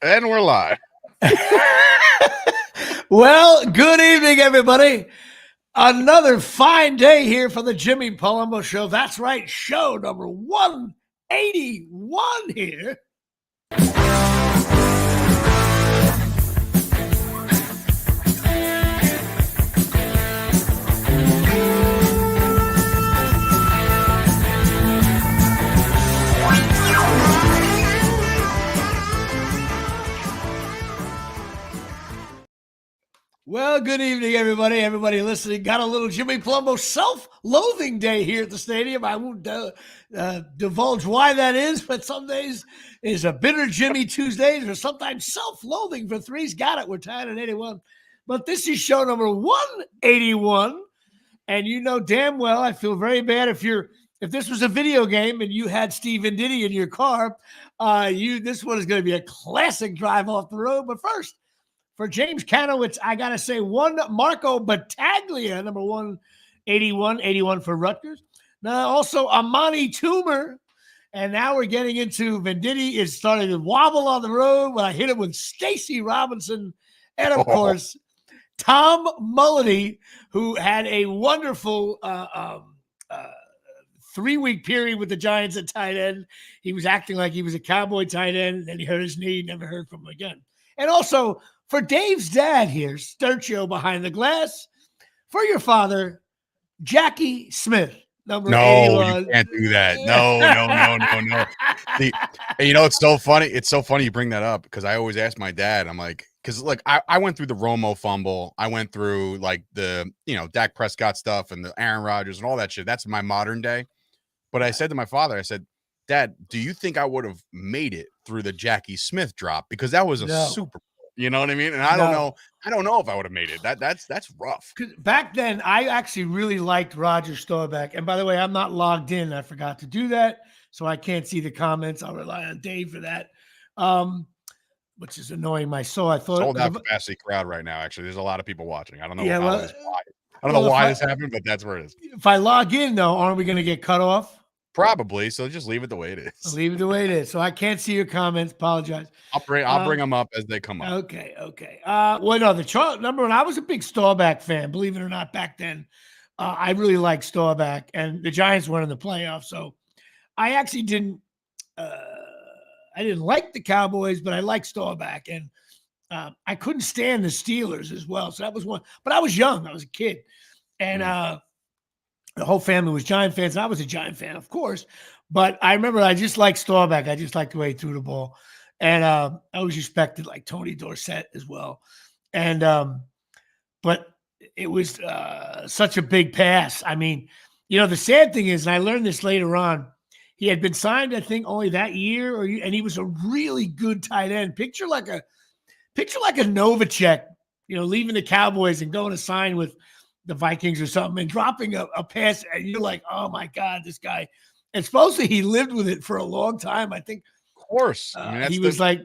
And we're live. Well, good evening, everybody. Another fine day here for the Jimmy Palumbo Show. That's right, show number 181 here. Well, good evening, everybody. Everybody listening. Got a little Jimmy Palumbo self-loathing day here at the stadium. I won't divulge why that is, but some days is a bitter Jimmy Tuesdays or sometimes self-loathing for threes. Got it. We're tied at 81. But this is show number 181. And you know damn well I feel very bad if this was a video game and you had Steve Venditti in your car. This one is going to be a classic drive off the road. But first, for James Kanowitz, I got to say one Marco Battaglia, number 181 for Rutgers. Now also Amani Toomer. And now we're getting into Venditti is starting to wobble on the road when I hit him with Stacy Robinson. And of course, Tom Mullity, who had a wonderful 3-week period with the Giants at tight end. He was acting like he was a Cowboy tight end. And then he hurt his knee, never heard from him again. And also, for Dave's dad here, Sturchio behind the glass, for your father, Jackie Smith, number 81. You can't do that. No. See, you know, it's so funny. It's so funny you bring that up because I always ask my dad, I'm like, because look, I went through the Romo fumble. I went through like the, Dak Prescott stuff and the Aaron Rodgers and all that shit. That's my modern day. But I said to my father, I said, Dad, do you think I would have made it through the Jackie Smith drop? Because that was a Super Bowl. You know what I mean? And I don't know if I would have made it. That's rough. Back then, I actually really liked Roger Staubach. And by the way, I'm not logged in. I forgot to do that, so I can't see the comments. I'll rely on Dave for that, which is annoying my soul. I thought sold out capacity crowd right now. Actually, there's a lot of people watching. I don't know. Why. I don't know why this happened, but that's where it is. If I log in, though, aren't we going to get cut off? Probably. So just leave it the way it is. Leave it the way it is. So I can't see your comments. Apologize. I'll bring them up as they come up. Okay. Well, no, number one, I was a big Staubach fan, believe it or not, back then. I really liked Staubach, and the Giants weren't in the playoffs. So I actually didn't like the Cowboys, but I liked Staubach, and I couldn't stand the Steelers as well. So that was one. But I was young. I was a kid. And the whole family was Giant fans. And I was a Giant fan, of course. But I remember I just liked Staubach. I just liked the way he threw the ball. And I always respected like Tony Dorsett as well. And but it was such a big pass. I mean, the sad thing is, and I learned this later on, he had been signed, I think, only that year, and he was a really good tight end. Picture like a Novacek, leaving the Cowboys and going to sign with the Vikings or something and dropping a pass, and you're like, oh my God, this guy. And supposedly he lived with it for a long time. I think, of course, I mean, he was like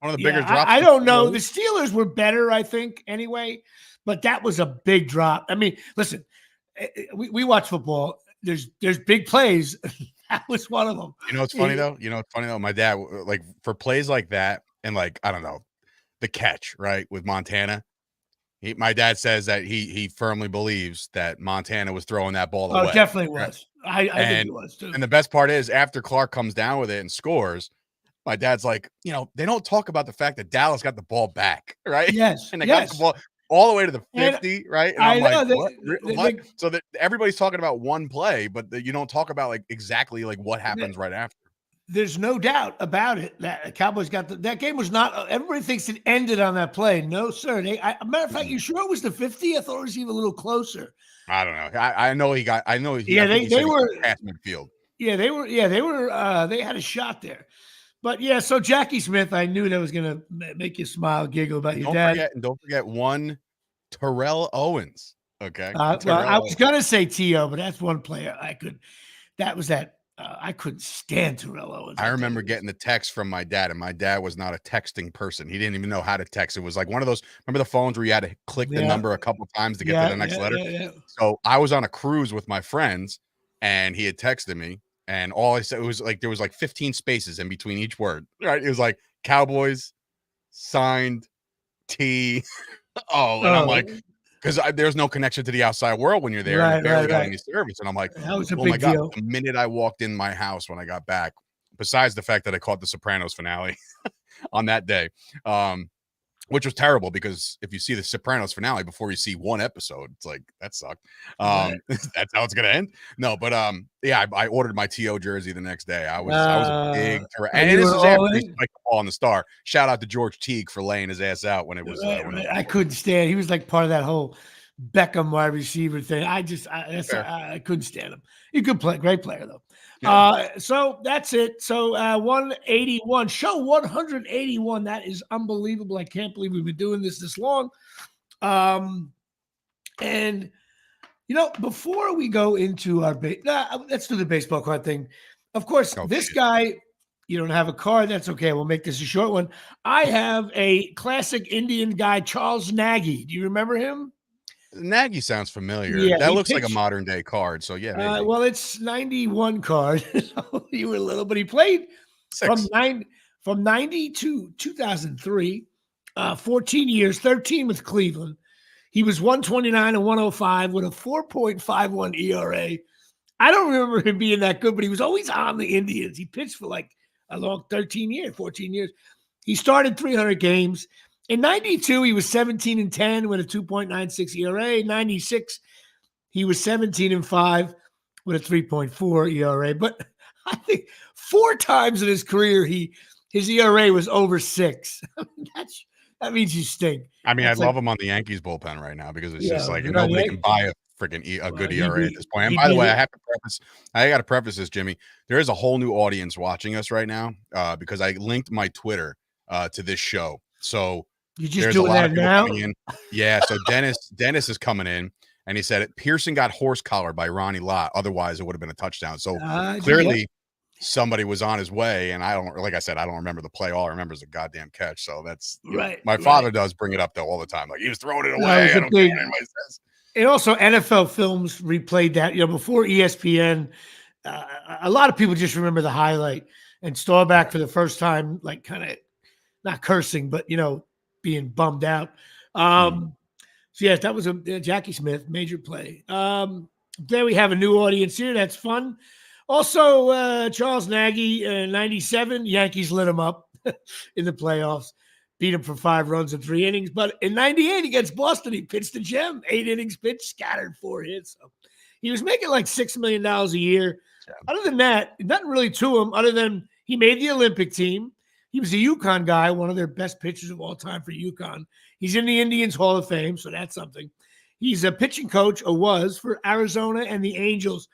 one of the bigger drops. I don't know. The Steelers were better, I think, anyway, but that was a big drop. I mean, listen, we watch football. There's big plays. That was one of them. It's funny though. My dad, like, for plays like that, and like, I don't know, the catch right with Montana. My dad says that he firmly believes that Montana was throwing that ball away. Oh, definitely was. I think it was too. And the best part is, after Clark comes down with it and scores, my dad's like, they don't talk about the fact that Dallas got the ball back, right? Yes. And they got the ball all the way to the 50, and, right? And I'm like, what? So that everybody's talking about one play, but you don't talk about like exactly like what happens right after. There's no doubt about it that the Cowboys got that game was not. Everybody thinks it ended on that play. No, sir. Matter of fact, you sure it was the 50? I thought it was even a little closer. I don't know. I know he got. I know he. Yeah, they were past midfield. Yeah, they were. Yeah, they were. They had a shot there. But yeah, so Jackie Smith, I knew that was gonna make you smile, giggle about your dad. Don't forget one Terrell Owens. Okay. Well, I was gonna say T.O., but that's one player I could. That was that. I couldn't stand Terrell Owens. I remember getting the text from my dad, and my dad was not a texting person. He didn't even know how to text. It was like one of those, remember the phones where you had to click the number a couple of times to get to the next letter? Yeah. So I was on a cruise with my friends, and he had texted me, and all I said was like, there was like 15 spaces in between each word, right? It was like Cowboys, signed T. And I'm like, because there's no connection to the outside world when you're there, and you barely got any service. And I'm like, that was a oh big my God. deal. The minute I walked in my house when I got back, besides the fact that I caught the Sopranos finale on that day, which was terrible, because if you see the Sopranos finale before you see one episode, it's like, that sucked. That's how it's gonna end. No, but yeah, I ordered my TO jersey the next day. I was a big and this is after he spiked the ball on the star. Shout out to George Teague for laying his ass out when it was. I couldn't stand. He was like part of that whole Beckham wide receiver thing. I couldn't stand him. He could play, great player though. Yeah. So that's it. So 181, show 181. That is unbelievable. I can't believe we've been doing this long. And before we go into our let's do the baseball card thing. Of course, this guy, you don't have a card. That's okay. We'll make this a short one. I have a classic Indian guy, Charles Nagy. Do you remember him? Nagy sounds familiar. Yeah, that looks like a modern day card. So yeah, maybe. Well, it's 91 card. So you were little, but he played from 90 to 2003, 14 years, 13 with Cleveland. He was 129 and 105 with a 4.51 ERA. I don't remember him being that good, but he was always on the Indians. He pitched for like a long 14 years. He started 300 games. In 92, he was 17 and 10 with a 2.96 ERA. 96, he was 17 and 5 with a 3.4 ERA. But I think 4 times in his career, his ERA was over 6. That means you stink. I mean, I'd love him on the Yankees bullpen right now, because it's just like nobody can buy a freaking good ERA at this point. And by the way, I got to preface this, Jimmy. There is a whole new audience watching us right now because I linked my Twitter to this show. So you just doing that now? Yeah. So Dennis is coming in, and he said Pearson got horse collared by Ronnie Lott. Otherwise, it would have been a touchdown. So clearly somebody was on his way, and I don't remember the play. All I remember is a goddamn catch. So that's right. My father does bring it up though all the time. Like, he was throwing it away. I don't care what anybody says. And also NFL Films replayed that, before ESPN. A lot of people just remember the highlight, and Staubach for the first time, like, kind of not cursing, but being bummed out. So yes, that was a Jackie Smith major play. There we have a new audience here. That's fun. Also, Charles Nagy, 97, Yankees lit him up in the playoffs, beat him for 5 runs in 3 innings. But in 98 against Boston, he pitched a gem, 8 innings pitched, scattered 4 hits. So he was making like $6 million a year. Yeah. Other than that, nothing really to him, other than he made the Olympic team. He was a UConn guy, one of their best pitchers of all time for UConn. He's in the Indians Hall of Fame, so that's something. He's a pitching coach, or was, for Arizona and the Angels.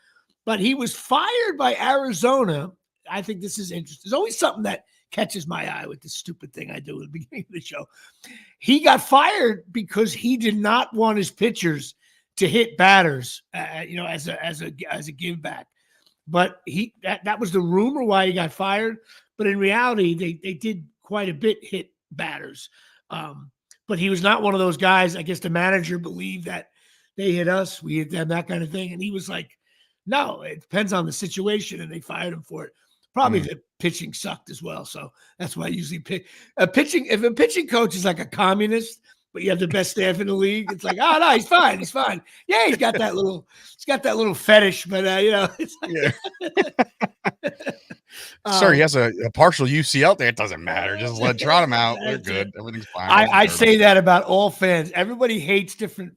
But he was fired by Arizona. I think this is interesting. There's always something that catches my eye with this stupid thing I do at the beginning of the show. He got fired because he did not want his pitchers to hit batters, as a give back. But that was the rumor why he got fired. But in reality, they did quite a bit hit batters. But he was not one of those guys. I guess the manager believed that they hit us, we hit them, that kind of thing. And he was like, no, it depends on the situation, and they fired him for it. Probably the pitching sucked as well. So that's why I usually pick pitching. If a pitching coach is like a communist, but you have the best staff in the league, it's like, oh no, he's fine. He's fine. Yeah, he's got that little fetish, but it's like, Sir, he has a partial UCL there. It doesn't matter. Just trot him out. We're good. Everything's fine. I say that about all fans. Everybody hates different.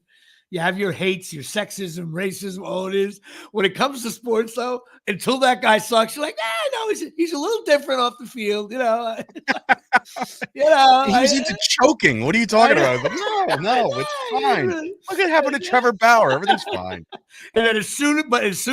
You have your hates, your sexism, racism, all it is. When it comes to sports, though, until that guy sucks, you're like, no, he's a little different off the field, He's into choking. What are you talking about? Like, no, it's fine. Look what happened to Trevor Bauer. Everything's fine. And then as soon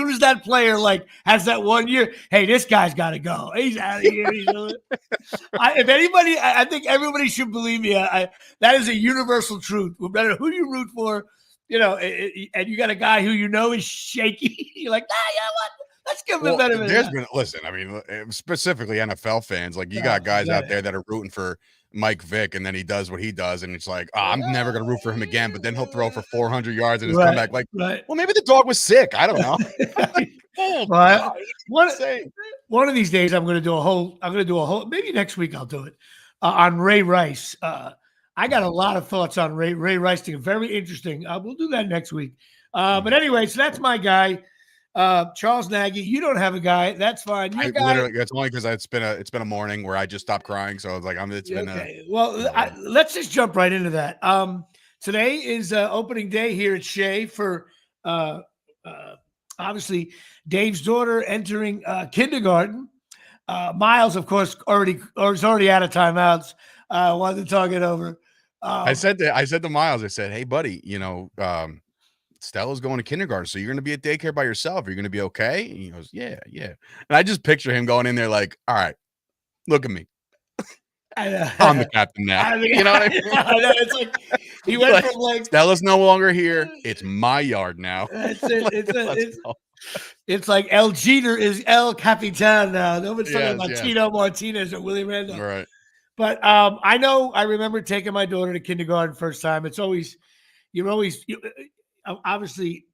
as that player has that 1 year, hey, this guy's got to go. He's out of here. If anybody, I think everybody should believe me. That is a universal truth. No matter who you root for. And you got a guy who is shaky. You're like, what? Let's give him a better minute. Listen, I mean, specifically NFL fans, like, you got guys out there that are rooting for Mike Vick, and then he does what he does, and it's like, I'm never going to root for him again, but then he'll throw for 400 yards in his comeback. Like, well, maybe the dog was sick. I don't know. One of these days, I'm going to do a whole, maybe next week I'll do it. on Ray Rice. I got a lot of thoughts on Ray Rice. Very interesting. We'll do that next week. But anyway, so that's my guy, Charles Nagy. You don't have a guy. That's fine. Your guy. Literally, it's only because it's been a morning where I just stopped crying. So I was like, Let's just jump right into that. Today is opening day here at Shea for obviously Dave's daughter entering kindergarten. Miles, of course, is already out of timeouts. Wanted to talk it over. I said to Miles, I said, "Hey, buddy, Stella's going to kindergarten, so you're going to be at daycare by yourself. Are you going to be okay?" And he goes, "Yeah, yeah." And I just picture him going in there like, "All right, look at me. I'm the captain now." You know what I mean? It's like he went from like Stella's no longer here. It's my yard now. That's it. It's like El Jeter is El Capitan now. Nobody's talking about Tito Martinez or Willie Randolph. Right. But I remember taking my daughter to kindergarten first time. Obviously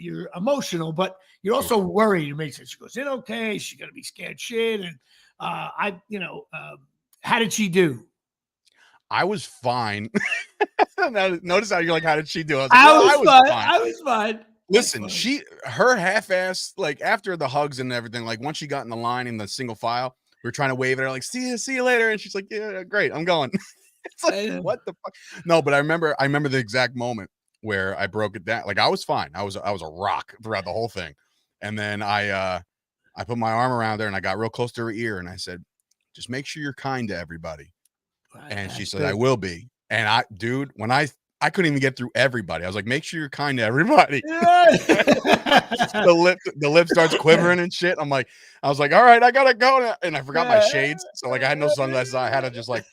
you're emotional, but you're also worried. It makes sense. She goes in okay. She's gonna be scared shit. And how did she do? I was fine. Notice how you're like, how did she do? I was fine. Listen, her half-ass, like after the hugs and everything, like once she got in the line in the single file, we were trying to wave at her, like, see you later. And she's like, yeah, great, I'm going. It's like, what the fuck? No, but I remember the exact moment where I broke it down. Like I was fine. I was a rock throughout the whole thing. And then I put my arm around her and I got real close to her ear and I said, just make sure you're kind to everybody. And she said, I will be. And when I couldn't even get through everybody. I was like, make sure you're kind to everybody. the lip starts quivering and shit. I was like, all right, I gotta go now. And I forgot my shades. So like I had no sunglasses. I had to just like,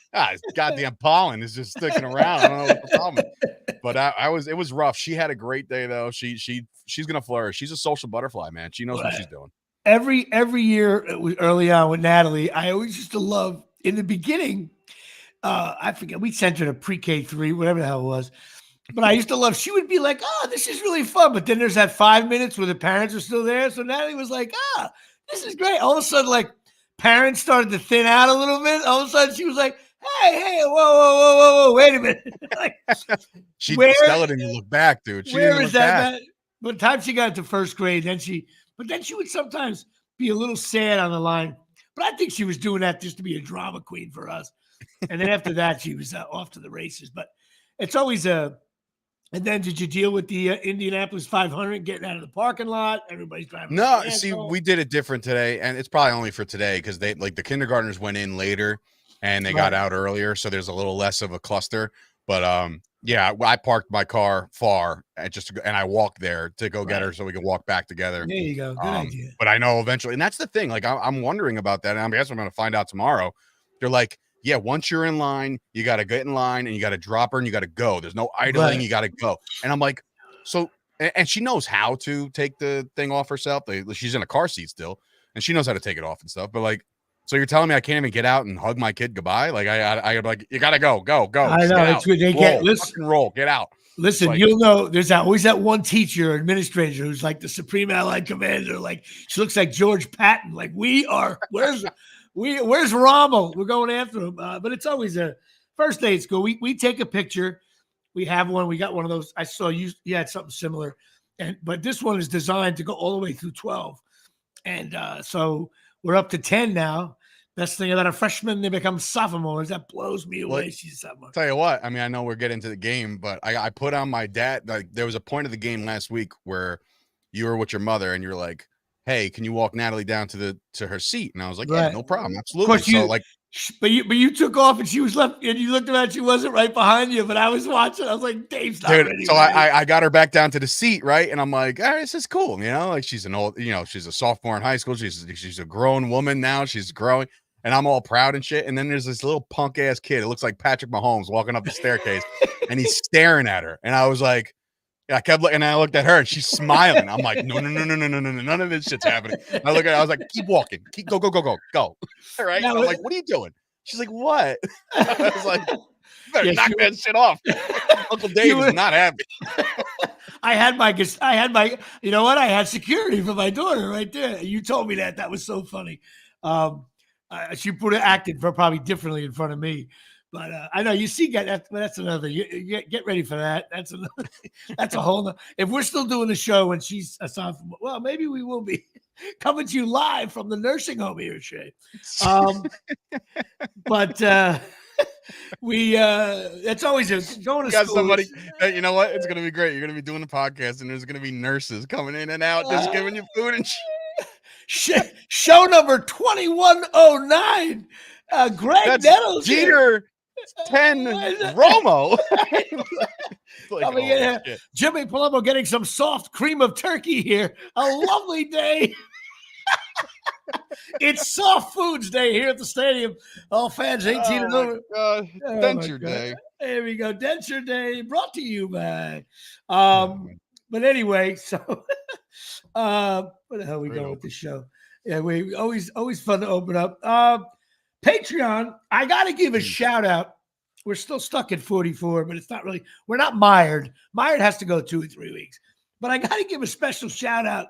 goddamn pollen is just sticking around. I don't know what the problem is. But it was rough. She had a great day though. She's gonna flourish. She's a social butterfly, man. She knows what she's doing. Every year early on with Natalie, I always used to love in the beginning. I forget, we sent her to pre-K 3, whatever the hell it was. But I used to love, she would be like, this is really fun. But then there's that 5 minutes where the parents are still there. So Natalie was like, this is great. All of a sudden, like, parents started to thin out a little bit. All of a sudden, she was like, hey, whoa, wait a minute. Like, Stella didn't look back, dude. Where is that? By the time she got into first grade, then she would sometimes be a little sad on the line. But I think she was doing that just to be a drama queen for us. And then after that, she was off to the races. But it's always and then did you deal with the Indianapolis 500 getting out of the parking lot? Everybody's driving. No, see, we did it different today. And it's probably only for today because the kindergartners went in later and they got out earlier. So there's a little less of a cluster. But I parked my car far and I walked there to go get her so we could walk back together. There you go. Good idea. But I know eventually, and that's the thing. Like I'm wondering about that. And I guess I'm going to find out tomorrow. They're like, yeah, once you're in line, you got to get in line and you got to drop her and you got to go. There's no idling. Right. You got to go. And I'm like, so, and she knows how to take the thing off herself. She's in a car seat still and she knows how to take it off and stuff. But like, so you're telling me I can't even get out and hug my kid goodbye? Like I like, you got to go. I know. It's what they get. Listen, roll, get out. Listen, like, you'll know there's always that one teacher or administrator who's like the Supreme Allied Commander. Like she looks like George Patton. Like where's Rommel? We're going after him. But it's always a first day at school. We take a picture. We have one. We got one of those. I saw you had something similar. But this one is designed to go all the way through 12. And so we're up to 10 now. Best thing about a freshman, they become sophomores. That blows me away. She's a sophomore. Tell you what, I mean, I know we're getting to the game, but I put on my dad. Like there was a point of the game last week where you were with your mother and you're like, hey, can you walk Natalie down to her seat? And I was like, yeah, no problem. Absolutely. Of course but you took off and she was left and you looked around, she wasn't right behind you, but I was watching. I was like, Dave's not ready. So I got her back down to the seat, right? And I'm like, all right, this is cool. Like she's an old, she's a sophomore in high school. She's a grown woman now. She's growing. And I'm all proud and shit. And then there's this little punk ass kid. It looks like Patrick Mahomes walking up the staircase and he's staring at her. And I was like, I kept looking and I looked at her and she's smiling. I'm like, no, none of this shit's happening. I look at her, I was like, keep walking. Go. All right. I'm like, what are you doing? She's like, what? I was like, you better knock that shit off. Uncle Dave is not happy. I had my, you know what? I had security for my daughter right there. You told me that. That was so funny. She put it acted for probably differently in front of me. But I know you see, that's another. Get ready for that. That's another. That's a whole. If we're still doing the show when she's aside from, well, maybe we will be coming to you live from the nursing home here, Shay. But we it's always going to school. Somebody. You know what? It's gonna be great. You're gonna be doing the podcast, and there's gonna be nurses coming in and out, just giving you food and. Show number 2109. Greg That's Nettles. Jeter 10 Romo. Jimmy Palumbo getting some soft cream of turkey here. A lovely day. It's Soft Foods Day here at the stadium. All fans 18 and over. Denture Day. There we go. Denture Day brought to you by. But anyway, so where the hell are we going with this show? Yeah, we always fun to open up. Patreon, I got to give a shout out. We're still stuck at 44, but it's not really, we're not mired. Mired has to go 2 or 3 weeks. But I got to give a special shout out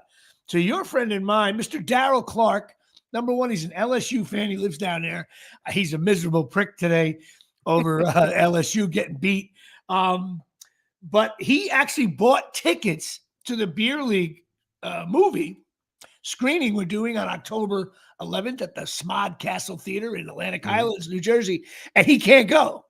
to your friend and mine, Mr. Darryl Clark. Number one, he's an LSU fan. He lives down there. He's a miserable prick today over LSU getting beat. But he actually bought tickets to the Beer League movie screening we're doing on October 11th at the Smod Castle Theater in Atlantic Highlands, New Jersey, and he can't go.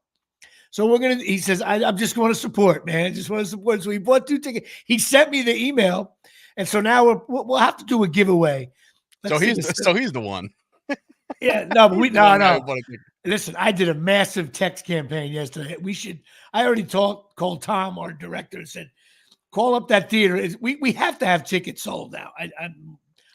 So he says, I'm just going to support, man. I just want to support. So he bought 2 tickets. He sent me the email, and so now we'll have to do a giveaway. So he's the one. Yeah, no, but no. Listen, I did a massive text campaign yesterday. I already called Tom, our director, and said, call up that theater. We have to have tickets sold now.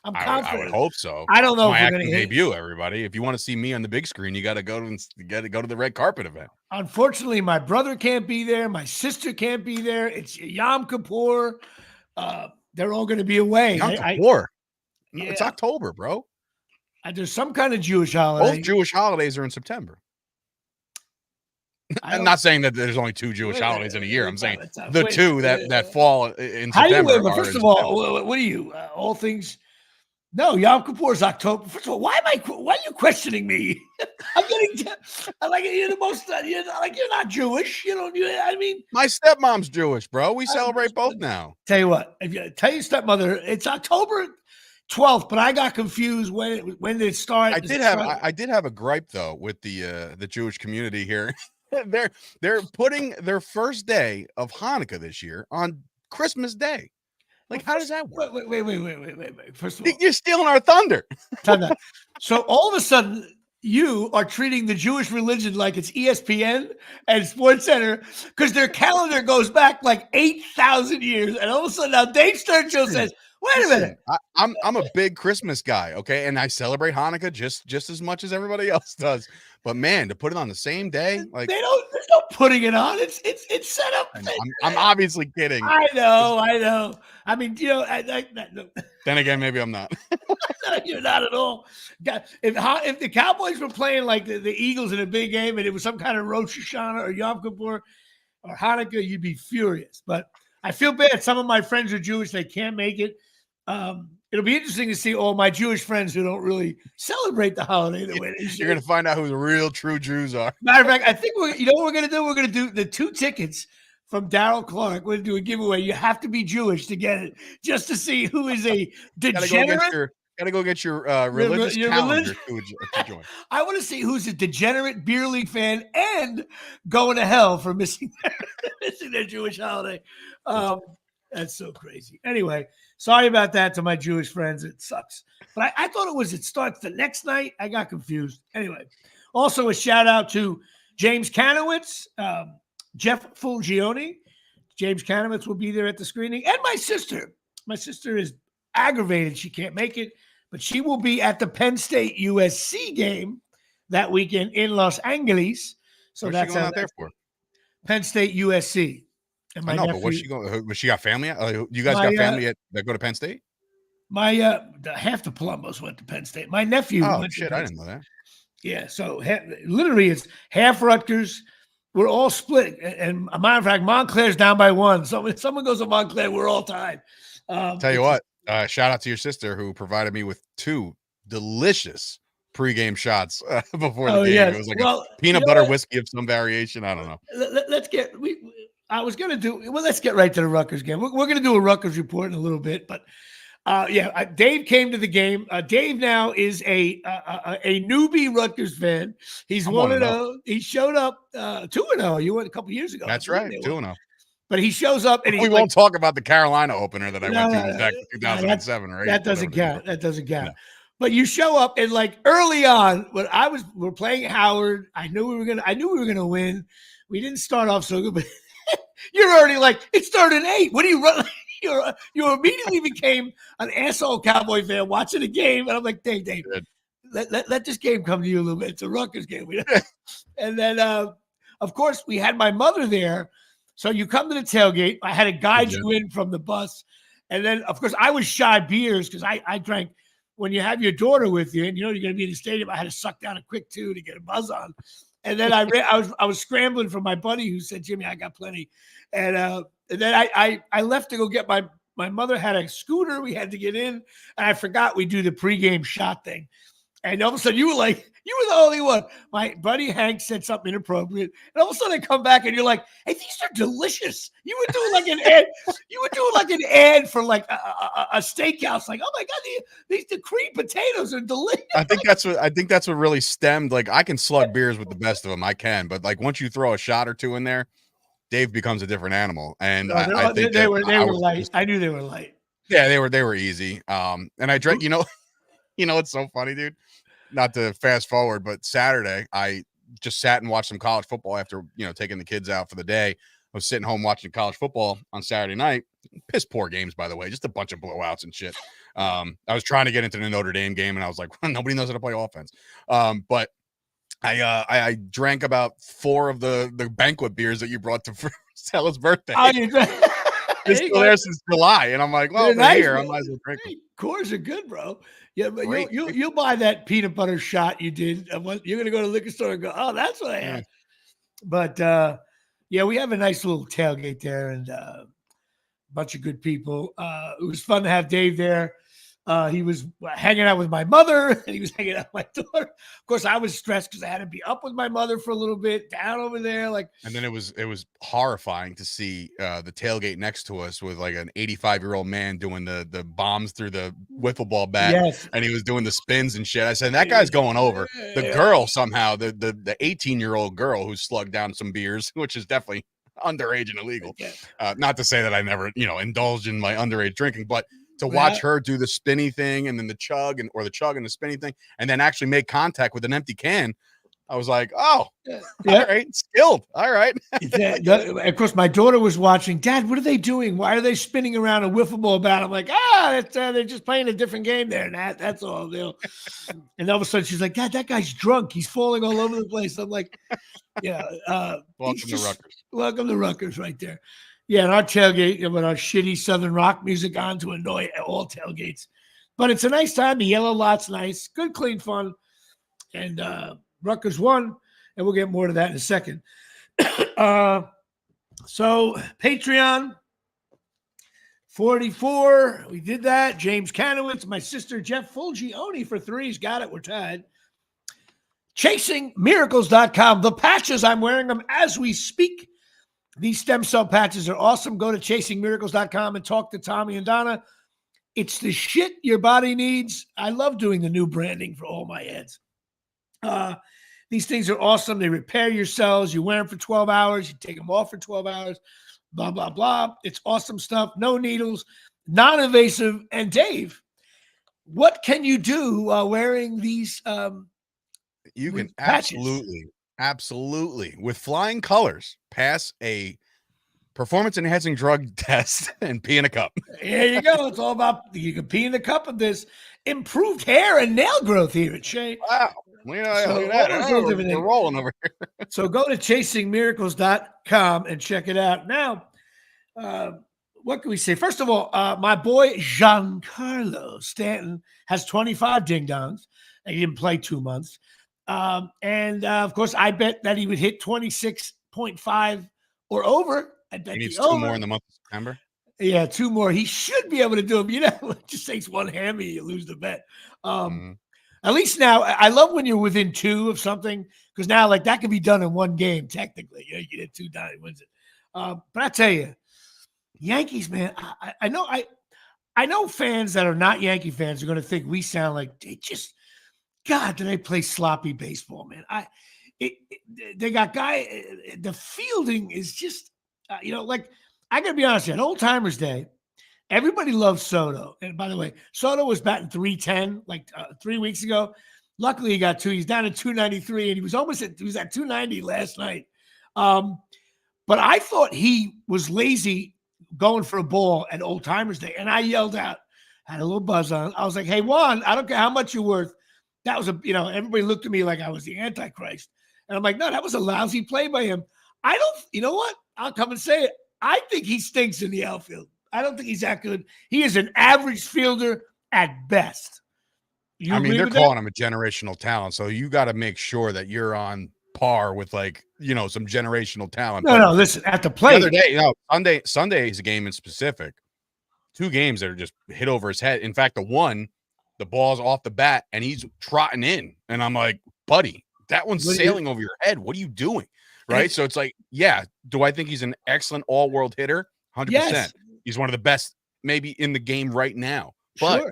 I'm confident. I would hope so. I don't know if we're going to debut. Everybody, if you want to see me on the big screen, you got to go to the red carpet event. Unfortunately, my brother can't be there. My sister can't be there. It's Yom Kippur. They're all going to be away. Yom Kippur. Yeah. It's October, bro. There's some kind of Jewish holiday. Both Jewish holidays are in September. I'm not saying that there's only 2 Jewish holidays in a year. I'm saying the 2 that fall in September. First of all, what are you? All things. No, Yom Kippur is October. First of all, why are you questioning me? I'm like, you're the most. You're not Jewish. I mean, my stepmom's Jewish, bro. We celebrate both now. Tell you what, tell your stepmother it's October 12th, but I got confused when did it start? I did have a gripe though with the Jewish community here. They're putting their first day of Hanukkah this year on Christmas Day. Like, how does that work? Wait. First of all, you're stealing our thunder. So all of a sudden, you are treating the Jewish religion like it's ESPN and SportsCenter because their calendar goes back like 8,000 years, and all of a sudden now Dave Sturchio says, "Wait a minute, I'm a big Christmas guy, okay, and I celebrate Hanukkah just as much as everybody else does. But man, to put it on the same day, like there's no putting it on. It's set up. I'm obviously kidding. I know. I mean, Then again, maybe I'm not. You're not at all. If the Cowboys were playing like the Eagles in a big game and it was some kind of Rosh Hashanah or Yom Kippur or Hanukkah, you'd be furious. But I feel bad. Some of my friends are Jewish. They can't make it. It'll be interesting to see all my Jewish friends who don't really celebrate the holiday the way they should. You're going to find out who the real true Jews are. Matter of fact, I think what we're going to do? We're going to do the 2 tickets from Darryl Clark. We're going to do a giveaway. You have to be Jewish to get it, just to see who is a degenerate. Gotta go get your religious calendar to join. I want to see who's a degenerate beer league fan and going to hell for missing their Jewish holiday. That's so crazy. Anyway, sorry about that to my Jewish friends. It sucks. But I thought it starts the next night. I got confused. Anyway, also a shout out to James Kanowitz, Jeff Fulgione. James Kanowitz will be there at the screening. And my sister. My sister is aggravated. She can't make it. But she will be at the Penn State USC game that weekend in Los Angeles. So What's she going out there for? Penn State USC. And my nephew, but what's she going? Was she got family? You guys got family that go to Penn State? My half the Palumbos went to Penn State. My nephew. Oh shit! I didn't know that. Yeah, so literally it's half Rutgers. We're all split, and a matter of fact, Montclair's down by 1. So if someone goes to Montclair, we're all tied. Tell you what, shout out to your sister who provided me with 2 delicious pregame shots before the Oh, game. yes. It was like a Well, peanut butter whiskey of some variation. I don't know. Let's get I was gonna do well. Let's get right to the Rutgers game. We're gonna do a Rutgers report in a little bit, but Dave came to the game. Dave now is a newbie Rutgers fan. He's 1-0. He showed up 2-0. You went a couple years ago. That's right, 2-0. But he shows up and we won't talk about the Carolina opener that I went to back in 2007, right? That doesn't count. That doesn't count. No. But you show up and like early on when we're playing Howard, I knew we were gonna win. We didn't start off so good, but you're already like, it's 3rd and 8. What do you run? You immediately became an asshole Cowboy fan watching the game. And I'm like, Dave, let this game come to you a little bit. It's a Rutgers game. And then, of course, we had my mother there. So you come to the tailgate. I had to guide you in from the bus. And then, of course, I was shy beers because I drank. When you have your daughter with you and you know you're going to be in the stadium, I had to suck down a quick 2 to get a buzz on. And then I was scrambling for my buddy who said, Jimmy, I got plenty. And then I left to go get my mother had a scooter we had to get in, and I forgot we do the pregame shot thing. And all of a sudden you were the only one. My buddy Hank said something inappropriate. And all of a sudden I come back and you're like, hey, these are delicious. You were doing like an ad. You were doing like an ad for like a steakhouse. Like, oh my God, the cream potatoes are delicious. I think that's what really stemmed. Like I can slug beers with the best of them. I can, but like once you throw a shot or two in there, Dave becomes a different animal. And I think they were light. I knew they were light. Yeah, they were easy. And I drank, it's so funny, dude. Not to fast forward, but Saturday, I just sat and watched some college football after, taking the kids out for the day. I was sitting home watching college football on Saturday night. Piss poor games, by the way, just a bunch of blowouts and shit. I was trying to get into the Notre Dame game, and I was like, well, nobody knows how to play offense. But I drank about 4 of the banquet beers that you brought to Stella's birthday. It's still there since July, and I'm like, well, here, I might as well drink them. Coors are good, bro. Yeah, but you'll buy that peanut butter shot you did. You're gonna go to the liquor store and go, oh, that's what I had. But we have a nice little tailgate there and a bunch of good people. It was fun to have Dave there. He was hanging out with my mother and he was hanging out with my daughter. Of course, I was stressed because I had to be up with my mother for a little bit, down over there. And then it was horrifying to see the tailgate next to us with like an 85-year-old man doing the bombs through the wiffle ball bat. Yes. And he was doing the spins and shit. I said, that guy's going over. The girl somehow, the 18-year-old girl who slugged down some beers, which is definitely underage and illegal. Not to say that I never, indulged in my underage drinking, but to watch her do the spinny thing and then the chug and the spinny thing and then actually make contact with an empty can, I was like, oh, all right, skilled. All right. Of course, my daughter was watching. Dad, what are they doing? Why are they spinning around a wiffle ball bat? I'm like, they're just playing a different game there. That's all. And all of a sudden she's like, Dad, that guy's drunk. He's falling all over the place. I'm like, welcome to Rutgers. Welcome to Rutgers right there. Yeah, and our tailgate with our shitty Southern rock music on to annoy all tailgates. But it's a nice time. The yellow lot's nice. Good, clean fun. And Rutgers won, and we'll get more to that in a second. So Patreon, 44. We did that. James Kanowitz, my sister Jeff Fulgione for 3's. Got it. We're tied. ChasingMiracles.com. The patches, I'm wearing them as we speak. These stem cell patches are awesome. Go to ChasingMiracles.com and talk to Tommy and Donna. It's the shit your body needs. I love doing the new branding for all my ads. These things are awesome. They repair your cells. You wear them for 12 hours. You take them off for 12 hours. Blah, blah, blah. It's awesome stuff. No needles. Non-invasive. And Dave, what can you do while wearing these You can patches? Absolutely, with flying colors, pass a performance-enhancing drug test and pee in a cup. There you go. It's all about you can pee in the cup of this improved hair and nail growth here at Shea. Wow. Look at that. We're rolling over here. So go to ChasingMiracles.com and check it out. Now, what can we say? First of all, my boy Giancarlo Stanton has 25 ding-dongs. He didn't play 2 months. Of course, I bet that he would hit 26.5 or over. I bet he needs 2 more in the month of September. Yeah, 2 more. He should be able to do them. It just takes one hammy, you lose the bet. At least now, I love when you're within 2 of something, because now, like, that can be done in one game, technically. You get 2 down, he wins it. But I tell you, Yankees, man, I know fans that are not Yankee fans are going to think we sound like God, do they play sloppy baseball, man? They got the fielding is just, like, I got to be honest, on Old Timers Day, everybody loves Soto. And by the way, Soto was batting 310 like 3 weeks ago. Luckily, he got 2. He's down at 293, and he was at 290 last night. But I thought he was lazy going for a ball at Old Timers Day, and I yelled out, had a little buzz on. I was like, "Hey, Juan, I don't care how much you're worth." That was everybody looked at me like I was the Antichrist, and I'm like, "No, that was a lousy play by him." I don't. You know what? I'll come and say it. I think he stinks in the outfield. I don't think he's that good. He is an average fielder at best. They're calling him a generational talent, so you got to make sure that you're on par with, like, some generational talent. No, listen, at the plate. The other day, Sunday's game in specific, 2 games that are just hit over his head. In fact, the ball's off the bat and he's trotting in, and I'm like, buddy, that one's sailing over your head. What are you doing? Right. So it's like, yeah. Do I think he's an excellent all-world hitter? 100%. Yes. He's one of the best maybe in the game right now. But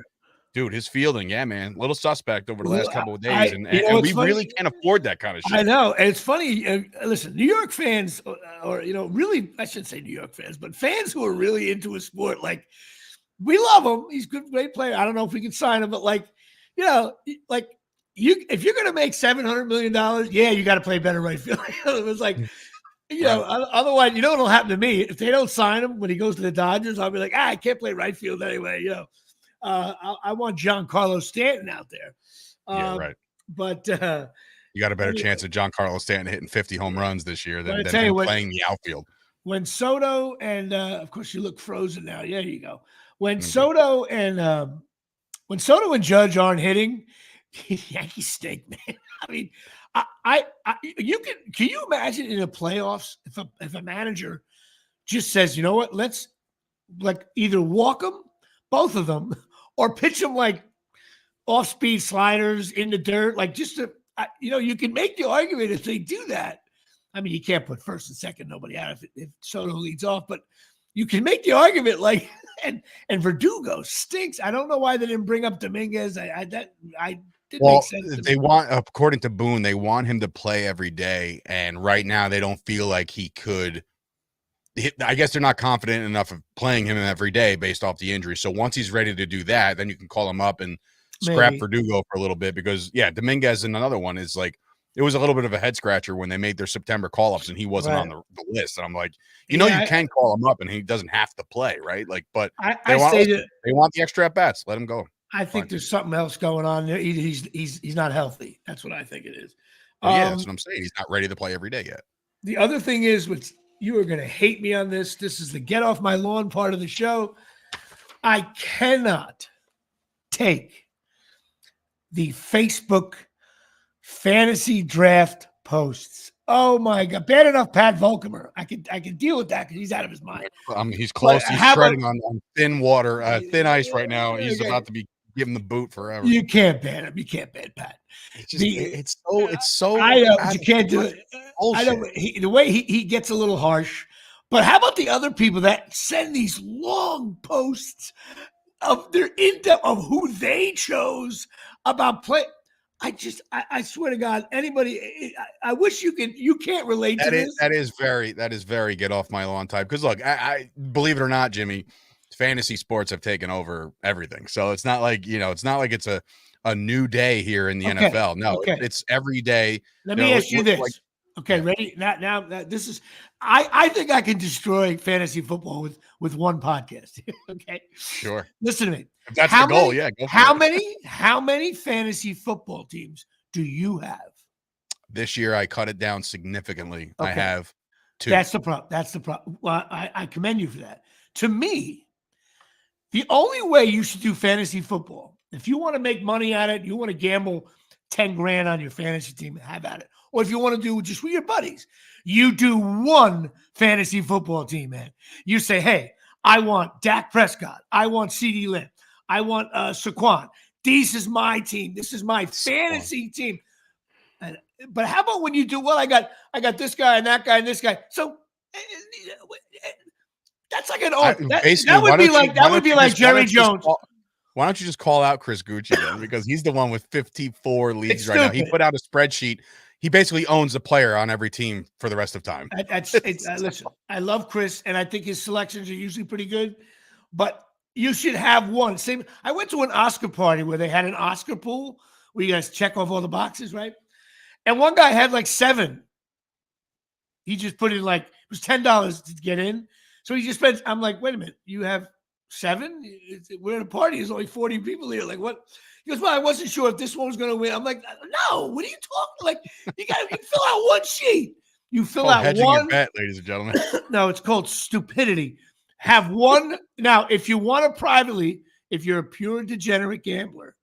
dude, his fielding, yeah, man, little suspect over the last couple of days, and we really can't afford that kind of shit. I know, and it's funny. Listen, New York fans, or really, I shouldn't say New York fans, but fans who are really into a sport, like, we love him. He's a good, great player. I don't know if we can sign him, but like, if you're gonna make $700 million, yeah, you got to play better right field. It was like. Otherwise, what'll happen to me if they don't sign him when he goes to the Dodgers? I'll be like, I can't play right field anyway. I want Giancarlo Stanton out there. Yeah, right. But you got a better chance of Giancarlo Stanton hitting 50 home runs this year than playing the outfield. When Soto and of course you look frozen now. Yeah, you go. When Soto and Judge aren't hitting, Yankees stink, man. I mean. Can you imagine in the playoffs if a manager just says, you know what, let's like either walk them, both of them, or pitch them like off-speed sliders in the dirt, like just to, you can make the argument if they do that. I mean, you can't put first and second nobody out if Soto leads off, but you can make the argument like and Verdugo stinks. I don't know why they didn't bring up Dominguez. Well, they want, according to Boone, they want him to play every day, and right now they don't feel like he could. I guess they're not confident enough of playing him every day based off the injury. So once he's ready to do that, then you can call him up and scrap Verdugo for a little bit, because Dominguez and another one is like, it was a little bit of a head scratcher when they made their September call-ups and he wasn't on the list. And I'm like, you can call him up and he doesn't have to play, right? Like, but they want the extra at bats. Let him go. I think there's something else going on there. He's not healthy. That's what I think it is. That's what I'm saying. He's not ready to play every day yet. The other thing is, which you are going to hate me on this. This is the get off my lawn part of the show. I cannot take the Facebook fantasy draft posts. Oh my God. Bad enough Pat Volkemer. I can deal with that because he's out of his mind. He's close. He's treading on thin water, thin ice right now. He's about to be given the boot forever. You can't ban him. You can't ban Pat. It's so. I know you can't do it. I know the way he gets a little harsh. But how about the other people that send these long posts of their in-depth of who they chose about play? I swear to God, anybody, I wish you can't relate to this. That is very get off my lawn type. Because look, I believe it or not, Jimmy, fantasy sports have taken over everything. So it's not like, it's a new day here in the NFL. No, it's every day. Let me ask you this. Okay, ready? Now this is, I think I can destroy fantasy football with one podcast. Okay. Sure. Listen to me. If that's the goal, go for it. How many fantasy football teams do you have? This year I cut it down significantly. Okay. I have 2. That's the problem. Well, I commend you for that. To me, the only way you should do fantasy football, if you want to make money at it, you want to gamble 10 grand on your fantasy team, have at it. Or if you want to do just with your buddies, you do one fantasy football team, man. You say, hey, I want Dak Prescott. I want CeeDee Lamb. I want Saquon. This is my team. This is my fantasy team. But how about when you do, well, I got this guy and that guy and this guy. So that's like an art. That would be like Jerry Jones. Why don't you just call out Chris Gucci then? Because he's the one with 54 leagues right now. He put out a spreadsheet. He basically owns a player on every team for the rest of time. Listen, I love Chris, and I think his selections are usually pretty good. But you should have one. I went to an Oscar party where they had an Oscar pool where you guys check off all the boxes, right? And one guy had like 7. He just put in like, it was $10 to get in. So he just spent, I'm like, wait a minute, you have 7? We're at a party. There's only 40 people here. Like, what? He goes, well, I wasn't sure if this one was going to win. I'm like, no, what are you talking? Like, you fill out one sheet. You fill out hedging one. Your bet, ladies and gentlemen. No, it's called stupidity. Have one. Now, if you want to privately, if you're a pure degenerate gambler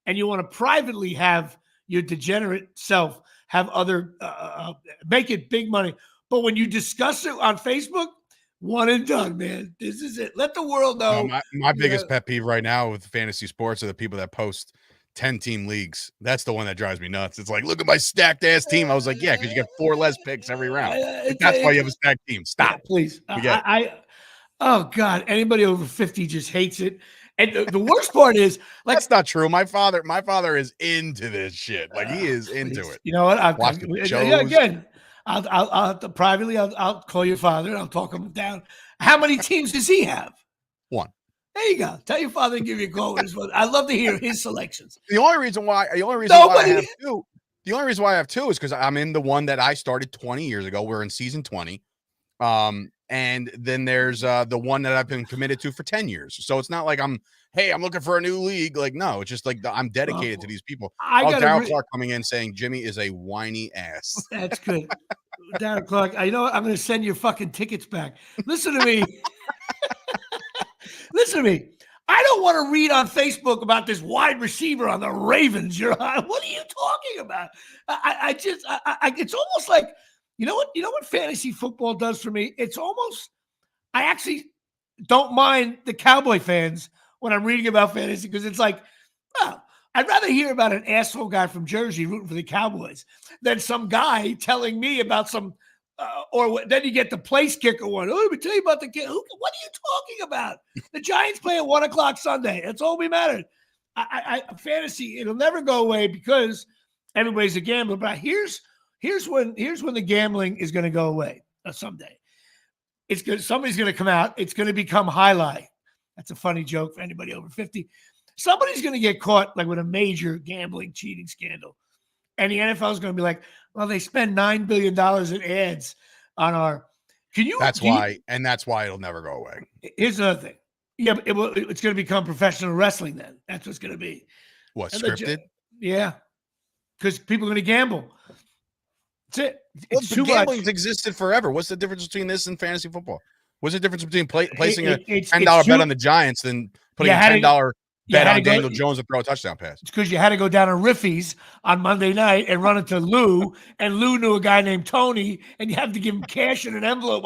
and you want to privately have your degenerate self have other, make it big money. But when you discuss it on Facebook, one and done, man. This is it. Let the world know. No, my biggest pet peeve right now with fantasy sports are the people that post 10-team leagues. That's the one that drives me nuts. It's like, look at my stacked ass team. I was like, yeah, because you got 4 less picks every round. That's why you have a stacked team. Stop. Yeah, please. Oh God, anybody over 50 just hates it. And the worst part is, like, that's not true. My father is into this shit. Like, he is into it. You know what? Again, I'll privately, I'll call your father and I'll talk him down. How many teams does he have? 1. There you go. Tell your father to give you a call. I'd love to hear his selections. The only reason why I have 2 is because I'm in the one that I started 20 years ago. We're in season 20. And then there's the one that I've been committed to for 10 years. So it's not like I'm looking for a new league. Like, no, it's just like I'm dedicated to these people. Darryl Clark coming in saying Jimmy is a whiny ass. That's good. Darryl Clark, you know what? I'm going to send your fucking tickets back. Listen to me. Listen to me. I don't want to read on Facebook about this wide receiver on the Ravens. What are you talking about? It's almost like, you know what fantasy football does for me? It's almost, I actually don't mind the Cowboy fans when I'm reading about fantasy, because it's like, oh, I'd rather hear about an asshole guy from Jersey rooting for the Cowboys than some guy telling me about some, then you get the place kicker one. Oh, let me tell you about the kid. What are you talking about? The Giants play at 1:00 Sunday. That's all we matter. Fantasy, it'll never go away because everybody's a gambler. But here's when the gambling is going to go away someday. Somebody's going to come out. It's going to become highlight. That's a funny joke for anybody over 50. Somebody's going to get caught like with a major gambling cheating scandal. And the NFL is going to be like, well, they spend $9 billion in ads on our. That's why it'll never go away. Here's another thing. Yeah, but it's going to become professional wrestling then. That's what's going to be. What, scripted? Yeah. Because people are going to gamble. That's it. Gambling's existed forever. What's the difference between this and fantasy football? What's the difference between placing a $10 bet on the Giants than putting a $10 bet on Daniel Jones to throw a touchdown pass? It's because you had to go down to Riffy's on Monday night and run into Lou, and Lou knew a guy named Tony, and you have to give him cash in an envelope.